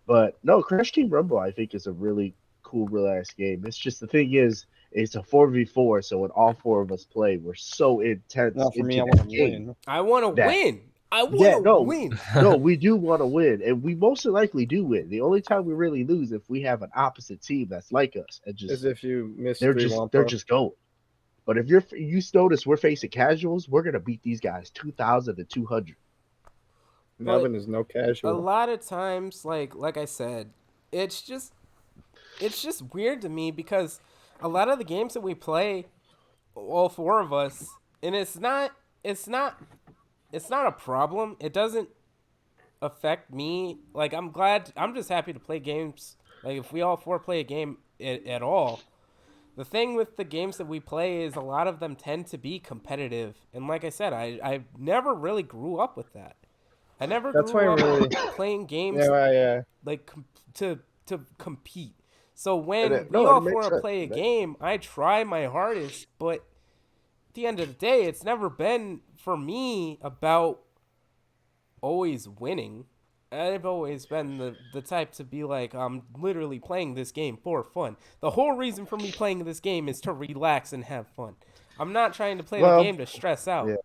But no, Crash Team Rumble I think is a really cool, relaxed game. It's just the thing is, it's a 4v4, so when all four of us play, we're so intense Not for me. into I want that to game win. I want to that win. I want yeah, to no, win. no, we do want to win, and we most likely do win. The only time we really lose if we have an opposite team that's like us and As just if you missed they're three just they're Wampa. just going. But if you notice we're facing casuals, we're gonna beat these guys 2,200. But Melvin is no a casual. lot of times, like I said, it's just it's just weird to me because a lot of the games that we play, all four of us, and it's not it's not a problem. It doesn't affect me. Like, I'm just happy to play games. Like, if we all four play a game at all, the thing with the games that we play is a lot of them tend to be competitive. And like I said, I never really grew up with that. I never That's why grew I'm up really. playing Yeah, games like to compete. So And when we no, it all makes four sense. play a game, I try my hardest, but at the end of the day, it's never been for me about always winning. I've always been the type to be like, I'm literally playing this game for fun. The whole reason for me playing this game is to relax and have fun. I'm not trying to play the Well, game to stress out. yeah.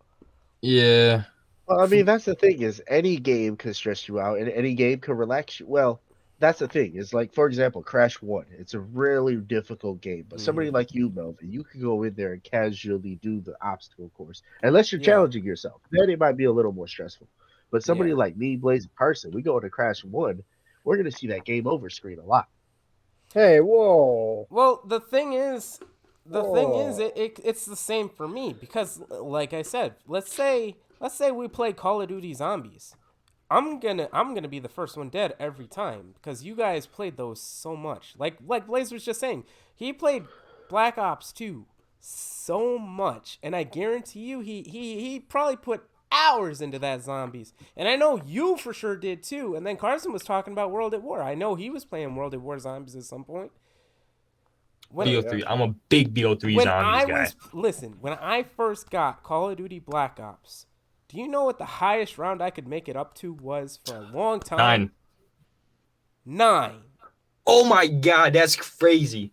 Yeah. Well, I mean, that's the thing is any game can stress you out and any game can relax you. Well, that's the thing is like, for example, Crash 1. It's a really difficult game, but Hmm. somebody like you, Melvin, you can go in there and casually do the obstacle course. Unless you're Yeah, challenging yourself, then it might be a little more stressful. But somebody yeah. like me, Blaze Person, we go into Crash 1, we're going to see that game over screen a lot. Hey, whoa, Well, the thing is, whoa. it's the same for me because, like I said, let's say we play Call of Duty Zombies. I'm gonna be the first one dead every time because you guys played those so much. Like Blaze was just saying, he played Black Ops 2 so much, and I guarantee you, he probably put hours into that zombies. And I know you for sure did too. And then Carson was talking about World at War. I know he was playing World at War Zombies at some point. When Oh yeah. BO3. I'm a big BO3 when zombies I guy. was listen, when I first got Call of Duty Black Ops, do you know what the highest round I could make it up to was for a long time? 9. 9. Oh my god, that's crazy.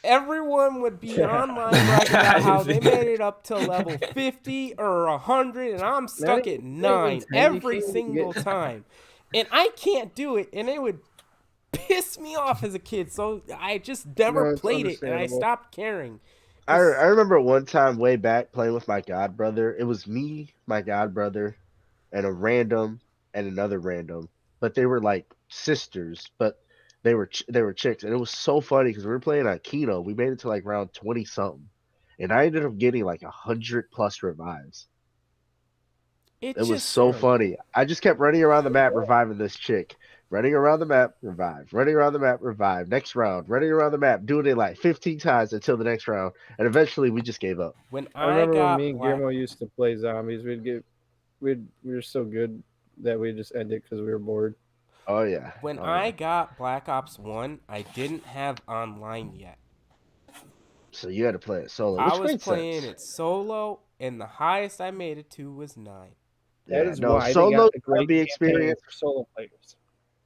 Everyone would be Yeah. online bragging about how they made it up to level 50 or 100, and I'm stuck at Not even 9 10. You every can't even single get. time. And I can't do it, and it would piss me off as a kid, so I just never No, it's played it, and I understandable. stopped caring. I Because, remember one time way back playing with my god brother. It was me, my god brother, and a random and another random, but they were like sisters, but they were chicks, and it was so funny because we were playing on Kino. We made it to like round 20 something, and I ended up getting like 100+ revives. it It was just so Damn. funny. I just kept running around the map reviving this chick. running around the map, revive, running around the map, revive, next round, running around the map, doing it like 15 times until the next round, and eventually we just gave up. When I I remember when me got and Black Guillermo used to play zombies. We were so good that we just ended because we were bored. Oh yeah, when oh I yeah. got Black Ops 1, I didn't have online yet. So you had to play it solo, I which was made playing sense. it solo, and the highest I made it to was 9. That Yeah, is no, why they got solo a great zombie campaign experience. for solo players.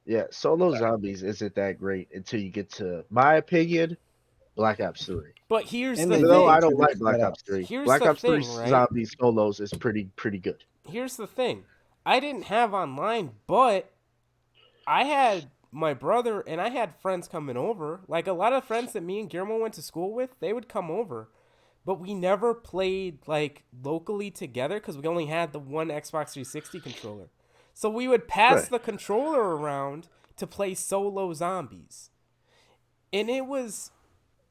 Yeah, solo Sorry. zombies isn't that great until you get to my opinion, Black Ops 3. But here's And the they Even did though I thing. don't like introduce Black that Ops else. 3, Here's Black the Ops 3 thing, right? zombies solos is pretty good. Here's the thing. I didn't have online, but I had my brother and I had friends coming over. Like a lot of friends that me and Guillermo went to school with, they would come over. But we never played like locally together because we only had the one Xbox 360 controller. So we would pass Right. the controller around to play solo zombies. And it was,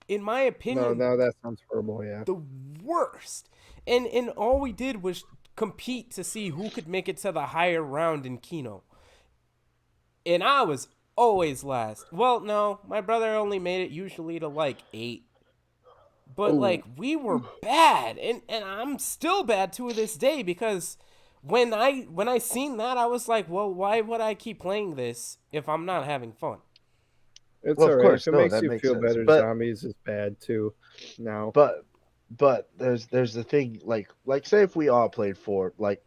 in my No, opinion, no, that sounds horrible. Yeah. the worst. And all we did was compete to see who could make it to the higher round in Kino. And I was always last. Well, no, my brother only made it usually to like 8. But Oh, like we were bad, and I'm still bad to this day because when I seen that, I was like, well, why would I keep playing this if I'm not having fun? It's well, of alright. If course, it no, makes that you makes feel sense. better, But zombies is bad too. Now but but there's the thing like say if we all played for like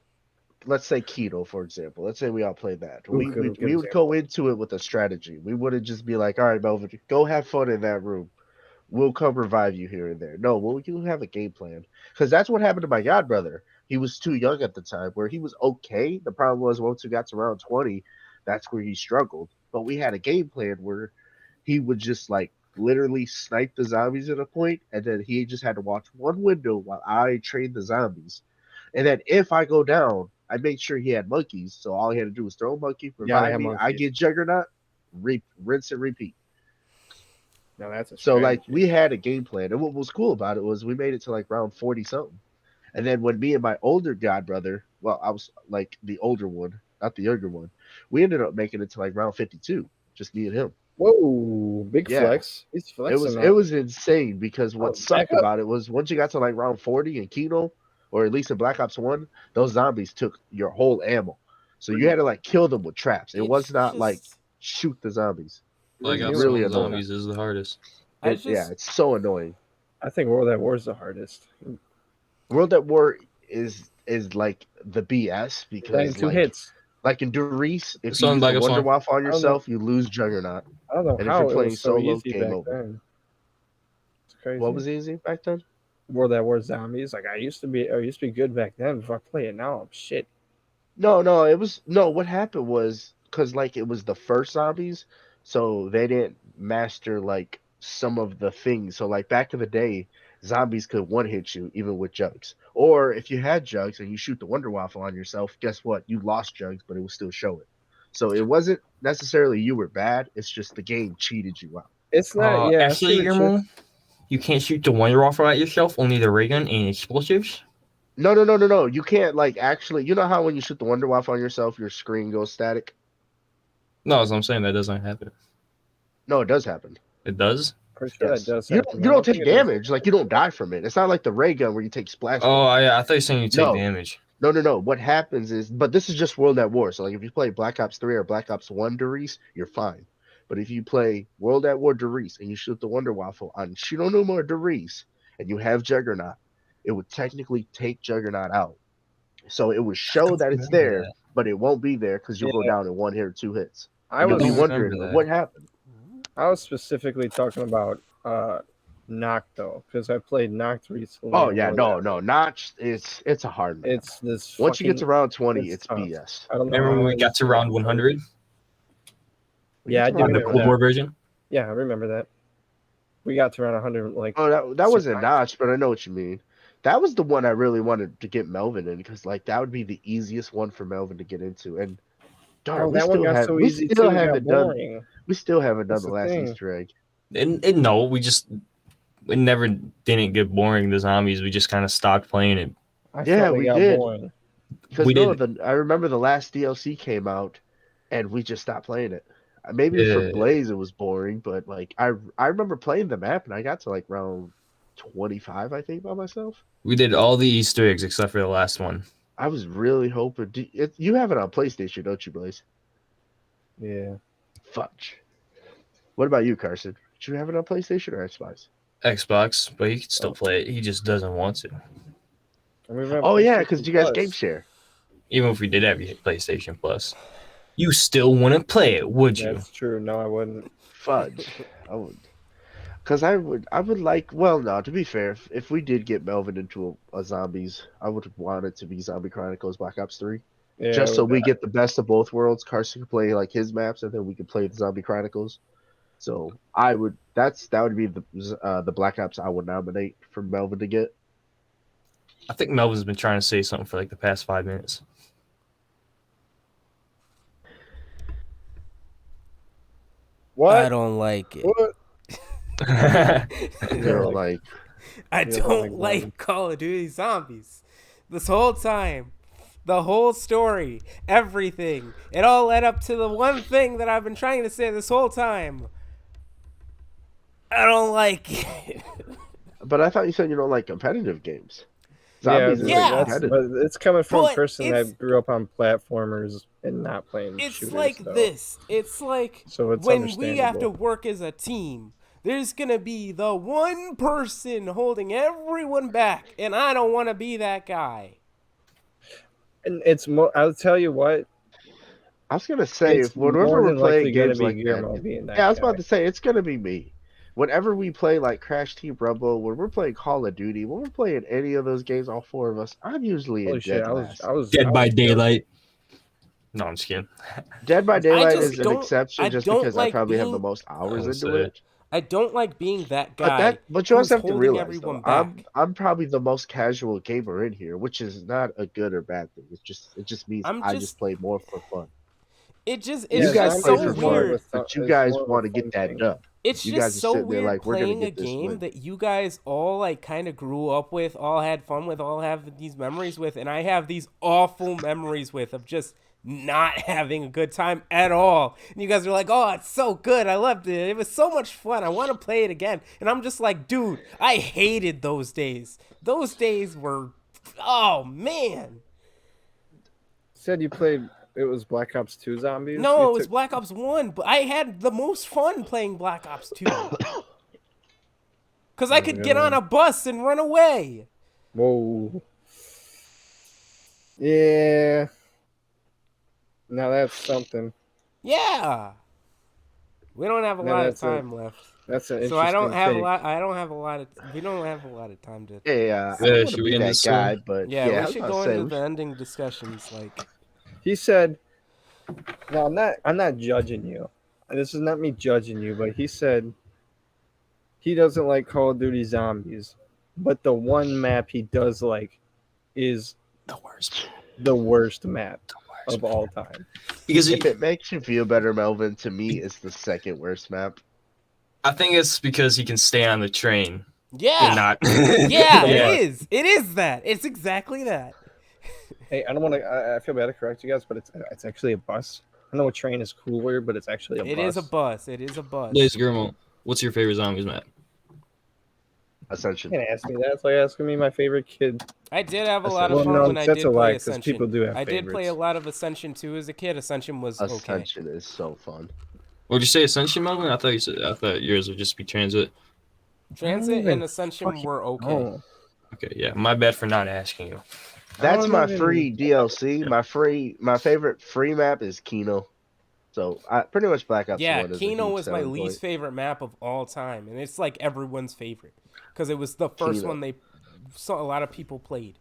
let's say keto for example. Let's say we all played that. ooh, We we, good we would go example. into it with a strategy. We wouldn't just be like, all right, Melvin, go have fun in that room. We'll come revive you here and there. No, well, you have a game plan because that's what happened to my god brother. He was too young at the time, where he was okay. The problem was once he got to around 20, that's where he struggled. But we had a game plan where he would just like literally snipe the zombies at a point, and then he just had to watch one window while I trained the zombies. And then if I go down, I made sure he had monkeys, so all he had to do was throw a monkey, You gotta revive have me. I monkeys. get Juggernaut, rinse and repeat. Now that's a So like strategy. we had a game plan, and what was cool about it was we made it to like round 40 something. And then when me and my older god brother, well, I was like the older one, not the younger one, we ended up making it to like round 52, just me and him. Whoa, big Yeah, flex. He's it flexing was it now. was insane because what Oh, back sucked up. about it was once you got to like round 40 in Kino, or at least in Black Ops 1, those zombies took your whole ammo. So you had to like kill them with traps. It It's was not like just shoot the zombies. It Black was New Ops really 1 annoying. Zombies is the hardest. I Yeah, just it's so annoying. I think World at War is the hardest. World at War is like the BS Landing because two hits. like in Doris, if you So in use the Black Ops Wonder 1, Waffle on I don't know. yourself, you lose Juggernaut. I don't know And if you're how it playing was so solo, easy game back over. then. It's What crazy. was easy back then? World at War zombies. Like I used to be good back then. Before I play it now, I'm shit. No, it was no. What happened was because like it was the first zombies, so they didn't master like some of the things. So like back in the day, zombies could one hit you even with jugs. Or if you had jugs and you shoot the Wonder Waffle on yourself, guess what? You lost jugs, but it would still show it. So it wasn't necessarily you were bad. It's just the game cheated you out. It's not. Yeah, I see actually, what you're. Guillermo, you can't shoot the Wonder Waffle at yourself, only the ray gun and explosives. No. You can't like actually. You know how when you shoot the Wonder Waffle on yourself, your screen goes static. No, as I'm saying, that doesn't happen. No, it does happen. It does? Pretty sure that Yes. does You happen. don't I you don't don't think take it does. damage. Like you don't die from it. It's not like the ray gun where you take splash Oh, damage. I thought you were saying you take No. damage. No. What happens is but this is just World at War. So like if you play Black Ops 3 or Black Ops 1 Doris, you're fine. But if you play World at War Doris and you shoot the Wonder Waffle on Shironuma or Doris and you have Juggernaut, it would technically take Juggernaut out. So it would I show don't that it's remember there, that. but it won't be there because you'll go Yeah, down in one hit or two hits. I And I you'll be don't was remember wondering, well, that. what happened? I was specifically talking about Knock though, because I played Knocked recently Oh on yeah, World at no. War. Notch it's a hard map. It's this Once you get to fucking. round 20, It's it's tough. BS. I don't know Remember when how I we got used to to like round to play it. 100 We Yeah, get I to do round on the remember Cold that. War 100. version? Yeah, I remember that. We got to around 100 like Oh, that wasn't surprise. Notch, but I know what you mean. That was the one I really wanted to get Melvin in because like that would be the easiest one for Melvin to get into. And darn, Oh, that one got so we easy still too. It got haven't done boring. we still haven't done That's the the last thing. Easter egg. And no, it never didn't get boring, the zombies. We just kind of stopped playing it. I Yeah, felt it we got did. boring. Because We no, did. the I remember the last DLC came out and we just stopped playing it. Maybe for Yeah, Blaze it was boring, but like I remember playing the map and I got to like round 25, I think, by myself. we did all the Easter eggs except for the last one. I was really hoping. You have it on PlayStation, don't you, Blaze? Yeah. Fudge. What about you, Carson? Do you have it on PlayStation or Xbox? Xbox, but he can still Oh, play it. He just doesn't want to. I mean, we have Oh yeah, because PlayStation you guys game Plus. share. Even if we did have PlayStation Plus, you still wouldn't play it, would you? That's true. No, I wouldn't. Fudge. I would. Because I would like. Well, no. To be fair, if we did get Melvin into a zombies, I would want it to be Zombie Chronicles Black Ops 3, Yeah, just so we get the best of both worlds. Carson can play like his maps, and then we can play the Zombie Chronicles. So I would. That would be the Black Ops I would nominate for Melvin to get. I think Melvin's been trying to say something for like the past 5 minutes. what? I don't like it. What? You know, like I You don't don't like like Call of Duty Zombies. This whole time, the whole story, everything, it all led up to the one thing that I've been trying to say this whole time. I don't like it. but I thought you said you don't like competitive games. Yeah, Zombies isn't Yeah. competitive. but it's coming from a But person it's- that grew up on platformers and not playing It's shooters. like though. this. It's like So it's when we have to understandable. work as a team. There's gonna be the one person holding everyone back, and I don't want to be that guy. And it's more. I'll tell you what. I was gonna say It's if whenever more we're than likely playing gonna games be like Guillermo that, being that yeah, I was guy. about to say it's gonna be me. Whenever we play like Crash Team Rumble, when we're playing Call of Duty, when we're playing any of those games, all four of us, I'm usually Holy in shit! dead I was. last. I was. Dead I by was Daylight. No, I'm just kidding. Dead by I Daylight just is an don't. exception I just don't because I like probably have the being. most hours was into it. I don't like being that But guy but you who's also have to holding realize everyone though, back. I'm probably the most casual gamer in here, which is not a good or bad thing. It just means I'm I just. just play more for fun. It's You Yeah, guys just play so for zombies is more fun, of a. weird. but you It's guys more of a want to fun get that thing. done. It's You guys just are so sitting there weird like we're gonna playing a get this game win. that you guys all like kind of grew up with, all had fun with, all have these memories with, and I have these awful memories with of just not having a good time at all. And you guys are like, "Oh, it's so good. I loved it. It was so much fun. I want to play it again." And I'm just like, "Dude, I hated those days. Those days were oh man. Said you played. It was Black Ops 2 Zombies. No, You it was took. Black Ops 1, but I had the most fun playing Black Ops 2. Cuz I could get on a bus and run away. Whoa. Yeah. Now that's something. Yeah. We don't have a Now lot of that's time left. That's an So I don't interesting have a take. lot I don't have a lot of we don't have a lot of time to Hey, I don't Yeah, want to should we be end that this guy, soon? but Yeah, yeah, I we was should about go to say, into we the should- ending discussions like He said, "No, I'm not judging you. This is not me judging you, but he said he doesn't like Call of Duty Zombies, but the one map he does like is The worst. the worst map The worst. of all time." Because if it makes you feel better, Melvin, to me, it's the second worst map. I think it's because he can stay on the train and yeah. not. Yeah, Yeah. it is. It is that. It's exactly that. Hey, I don't want to. I feel bad to correct you guys, but it's actually a bus. I know a train is cooler, but it's actually a bus. It is a bus. It is a bus. Blaze Grimble, what's your favorite zombies map? You Ascension. can't ask me that. It's like asking me my favorite kid. I did have a lot of Well, fun no, when I that's did a lie, play 'cause Ascension. people do have I did play a favorites. lot of Ascension 2 as a kid. Ascension was okay. Ascension is so fun. Would you say Ascension, Melvin? I thought yours would just be Transit. Transit even and Ascension fucking were okay. Oh, Okay, yeah, my bad for not asking you. That's don't my even- free DLC. My favorite free map is Kino. So I pretty much Black Ops Yeah, 1 is a Kino huge was my selling least point. favorite map of all time, and it's like everyone's favorite because it was the first Kino. one they saw a lot of people played.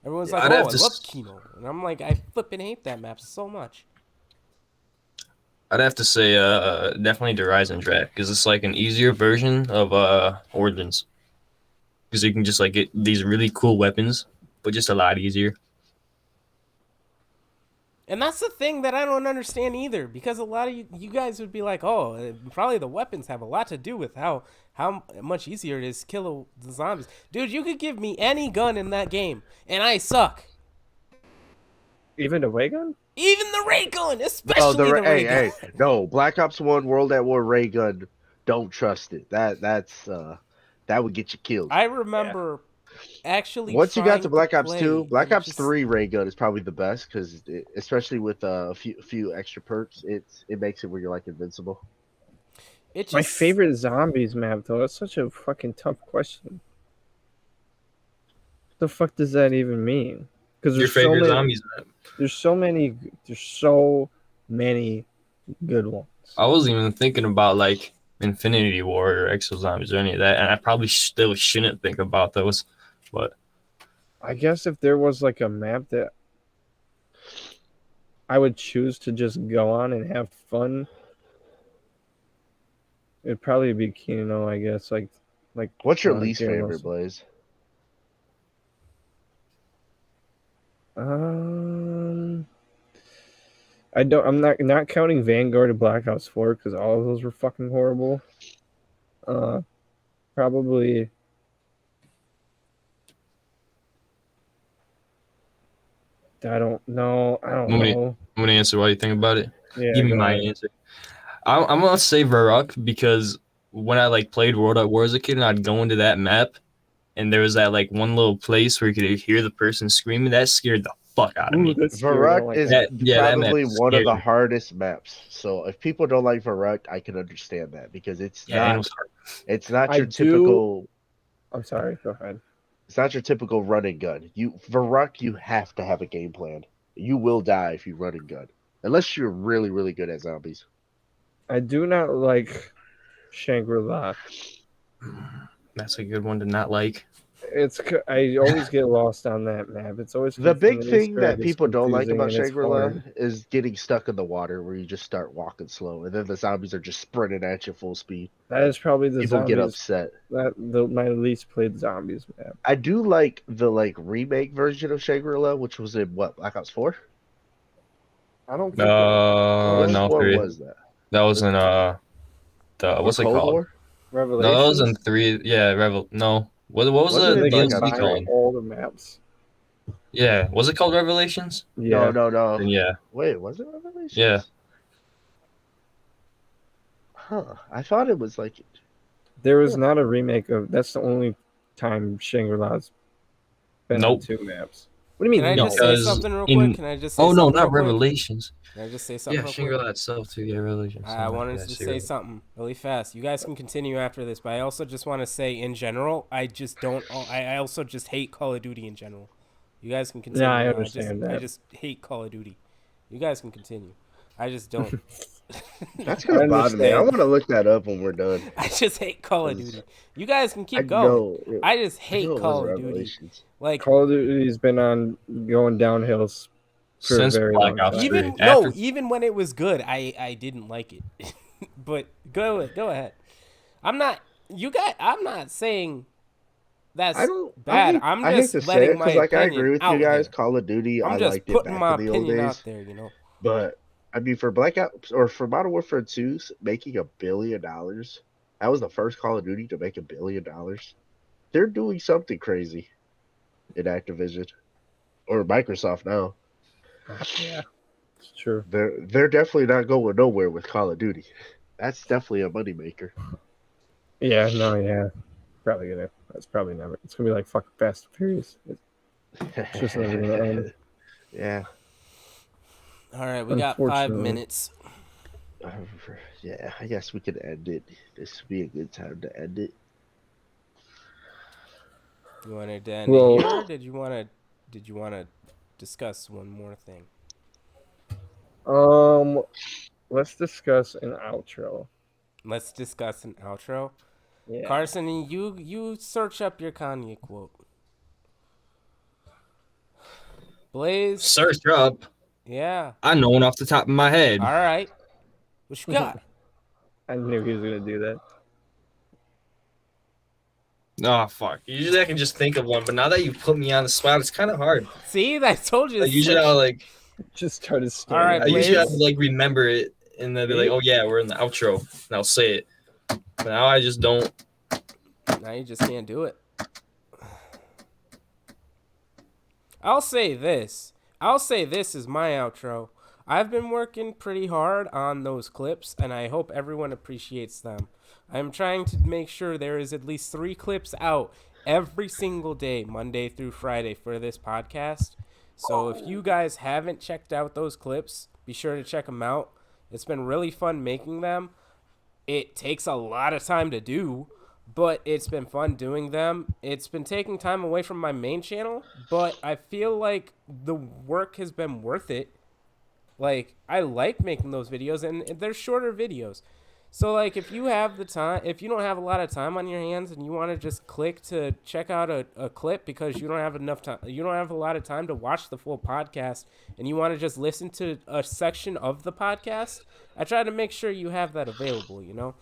Everyone's Yeah, like, I'd "Oh, have I to love s- Kino," and I'm like, "I flipping hate that map so much." I'd have to say definitely the Rise and Draft because it's like an easier version of Origins because you can just like get these really cool weapons, but just a lot easier. And that's the thing that I don't understand either, because a lot of you guys would be like, "Oh, probably the weapons have a lot to do with how much easier it is to kill the zombies." Dude, you could give me any gun in that game, and I suck. Even the ray gun? Even the ray gun, No, especially the ray gun. no, Black Ops 1 World at War ray gun. Don't trust it. That would get you killed. I Yeah. remember actually Once you got to trying Black Ops play 2, Black and Ops just 3 ray gun is probably the best because especially with a few extra perks, it makes it where you're like invincible. it My just favorite zombies map, though. That's such a fucking tough question. What the fuck does that even mean? Because Your favorite zombies map? there's so many, there's so many good ones. I wasn't even thinking about like Infinity War or Exo Zombies or any of that, and I probably still shouldn't think about those. But I guess if there was like a map that I would choose to just go on and have fun, it'd probably be Kino. I guess like What's your least Garen favorite, Wilson. Blaze? I don't. I'm not counting Vanguard and Black Ops 4 because all of those were fucking horrible. Probably. I don't know. I don't know. I'm gonna answer while you think about it. Yeah, Give me go my ahead. answer. I'm gonna say Varrock because when I like played World at War as a kid, and I'd go into that map, and there was that like one little place where you could hear the person screaming. That scared the fuck out of Ooh, me. that's scary. I don't Varrock like is that. That map probably is one of the scary. hardest maps. So if people don't like Varrock, I can understand that because Yeah, it was hard. it's not I your do. typical I'm sorry. Go ahead. it's not your typical run and gun. Varrock, you have to have a game plan. You will die if you run and gun. Unless you're really, really good at zombies. I do not like Shangri-La. That's a good one to not like. I always get lost on that map. It's always The big confusing. thing Easter egg that is people don't like confusing about and it's Shangri-La hard. is getting stuck in the water where you just start walking slow and then the zombies are just sprinting at you full speed. That is probably the People get zombies. upset. My least played zombies map. I do like the remake version of Shangri-La, which was in what, Black Ops 4? I don't think. It, Which No, one 3. was that? That was in the Or what's it Cold called? War? No, that was in Revelations. 3. Yeah, No, what was Wasn't the it They Black DLC Ops combine 3? called? all the maps. Yeah, was it called Revelations? Yeah, No. Then yeah, Wait, was it Revelations? yeah. Huh. I thought it was like there was not a remake of. That's the only time Shangri-La's been on Nope. 2 maps. What do you Can mean? I No. just say Because something real quick? Can I just say no, something real not quick? Revelations. Can I just say something Yeah, real quick? Shangri-La itself too. Yeah, Revelations. I wanted Yeah, to see say that. something really fast. You guys can continue after this, but I also just want to say in general, I just don't. I also just hate Call of Duty in general. You guys can continue. Yeah, I I understand I that. just hate Call of Duty. You guys can continue. I just don't. that's I gonna bother me. I understand. want to look that up when we're done. I just hate Call of 'Cause Duty. You guys can I keep going. know I just I hate knew it was Call of Duty. Revelations. Like Call of Duty's been on going downhill for a Since very Black long Ops time. 3. even when it was good, I didn't like it. But go ahead. I'm not saying that's I don't. bad. I'm I hate just to say letting it my because I opinion agree with you out guys. there. Call of Duty, I I'm just liked it putting back my in the old opinion out days. there. But I mean, for Black Ops or for Modern Warfare 2 making $1 billion, that was the first Call of Duty to make $1 billion. They're doing something crazy in Activision or Microsoft now. Yeah, it's true. They're definitely not going nowhere with Call of Duty. That's definitely a moneymaker. Yeah, no, yeah. Probably gonna. That's probably never. It's gonna be like fucking Fast and Furious. It's just never gonna end. Yeah. All right, we got 5 Unfortunately. minutes. Yeah, I guess we could end it. This would be a good time to end it. You wanted to end Well- it here? Or did you want to discuss one more thing? Let's discuss an outro. Let's discuss an outro. Yeah. Carson, you search up your Kanye quote. Blaze, Search up. yeah. I know one off the top of my head. All right. What you got? I knew he was gonna do that. Oh fuck! Usually I can just think of one, but now that you put me on the spot, it's kind of hard. See, I told you. Like, usually I'll Just started All staring. right, I at me. usually have Blaze. to remember it, and then be like, oh yeah, we're in the outro, and I'll say it. But now I just don't. Now you just can't do it. I'll say this. I'll say this is my outro. I've been working pretty hard on those clips, and I hope everyone appreciates them. I'm trying to make sure there is at least 3 clips out every single day, Monday through Friday, for this podcast. So if you guys haven't checked out those clips, be sure to check them out. It's been really fun making them. It takes a lot of time to do, but it's been fun doing them. It's been taking time away from my main channel, but I feel like the work has been worth it. Like, I like making those videos, and they're shorter videos. So, like, if you have the time, if you don't have a lot of time on your hands and you want to just click to check out a clip because you don't have enough time, you don't have a lot of time to watch the full podcast, and you want to just listen to a section of the podcast, I try to make sure you have that available, you know?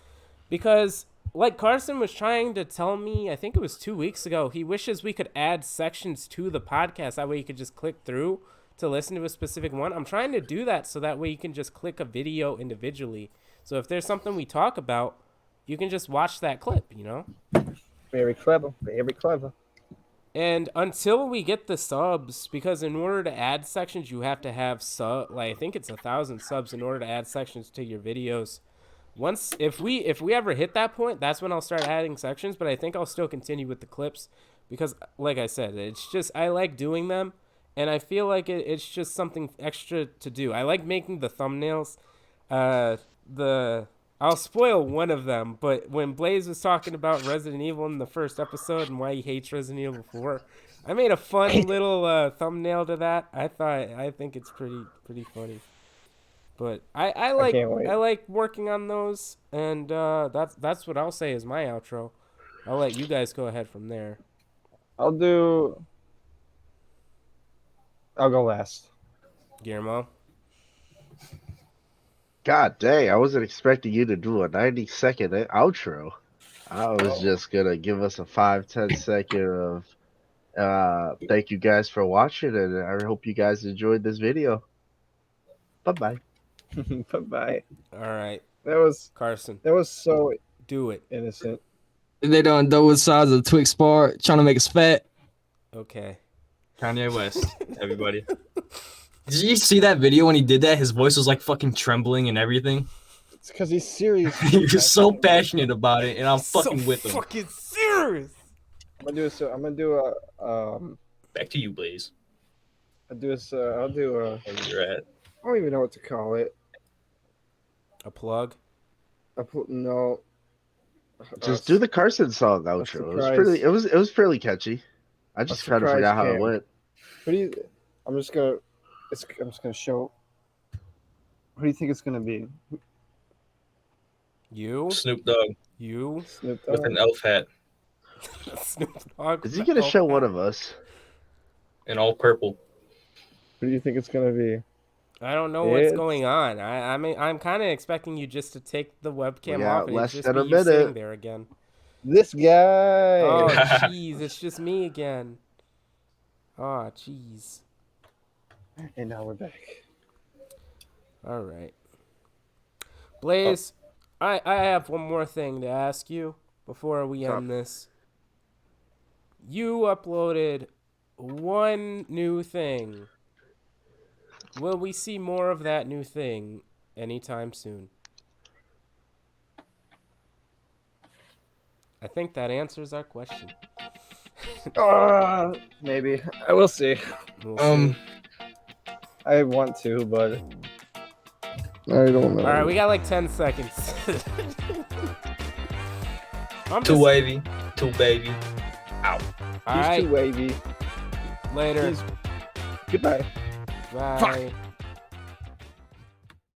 Because, like Carson was trying to tell me, I think it was 2 weeks ago, he wishes we could add sections to the podcast. That way you could just click through to listen to a specific one. I'm trying to do that so that way you can just click a video individually. So if there's something we talk about, you can just watch that clip, you know? Very clever. Very clever. And until we get the subs, because in order to add sections, you have to have I think it's 1,000 subs in order to add sections to your videos. Once, if we ever hit that point, that's when I'll start adding sections. But I think I'll still continue with the clips because, like I said, it's just I like doing them, and I feel like it's just something extra to do. I like making the thumbnails. I'll spoil one of them, but when Blaze was talking about Resident Evil in the first episode and why he hates Resident Evil 4, I made a fun little thumbnail to that. I think it's pretty funny. But I like working on those, and that's what I'll say is my outro. I'll let you guys go ahead from there. I'll go last. Guillermo. God dang, I wasn't expecting you to do a 90-second outro. I was just gonna give us a 5-10 second of thank you guys for watching, and I hope you guys enjoyed this video. Bye-bye. Bye-bye. All right. That was Carson. That was so Do it. innocent. They done double size of Twix bar, trying to make us fat. Okay. Kanye West, everybody. Did you see that video when he did that? His voice was like fucking trembling and everything. It's because he's serious. He was so passionate about it, and I'm So fucking with him. fucking serious. I'm gonna do a Back to you, Blaze. I'll do a Where you're at. I don't even know what to call it. A plug. No. Just do the Carson song outro. It was fairly catchy. I just kind of forgot how it went. I'm just gonna show. What do you think it's gonna be? You. Snoop Dogg You. Snoop with Dogg? an elf hat Snoop Dogg. Is he gonna show one of us? and all purple. What do you think it's gonna be? I don't know what's going on. I mean, I'm kind of expecting you just to take the webcam off and less just than be a you sitting minute. there again. This guy. Oh, jeez, it's just me again. Oh, jeez. And now we're back. All right. Blaze, I have one more thing to ask you before we end this. You uploaded one new thing. Will we see more of that new thing anytime soon? I think that answers our question. Maybe. I will see. We'll see. I want to, but I don't know. All right, we got like 10 seconds. Too wavy, too baby. Ow. All He's right, too wavy. later. Goodbye. Bye.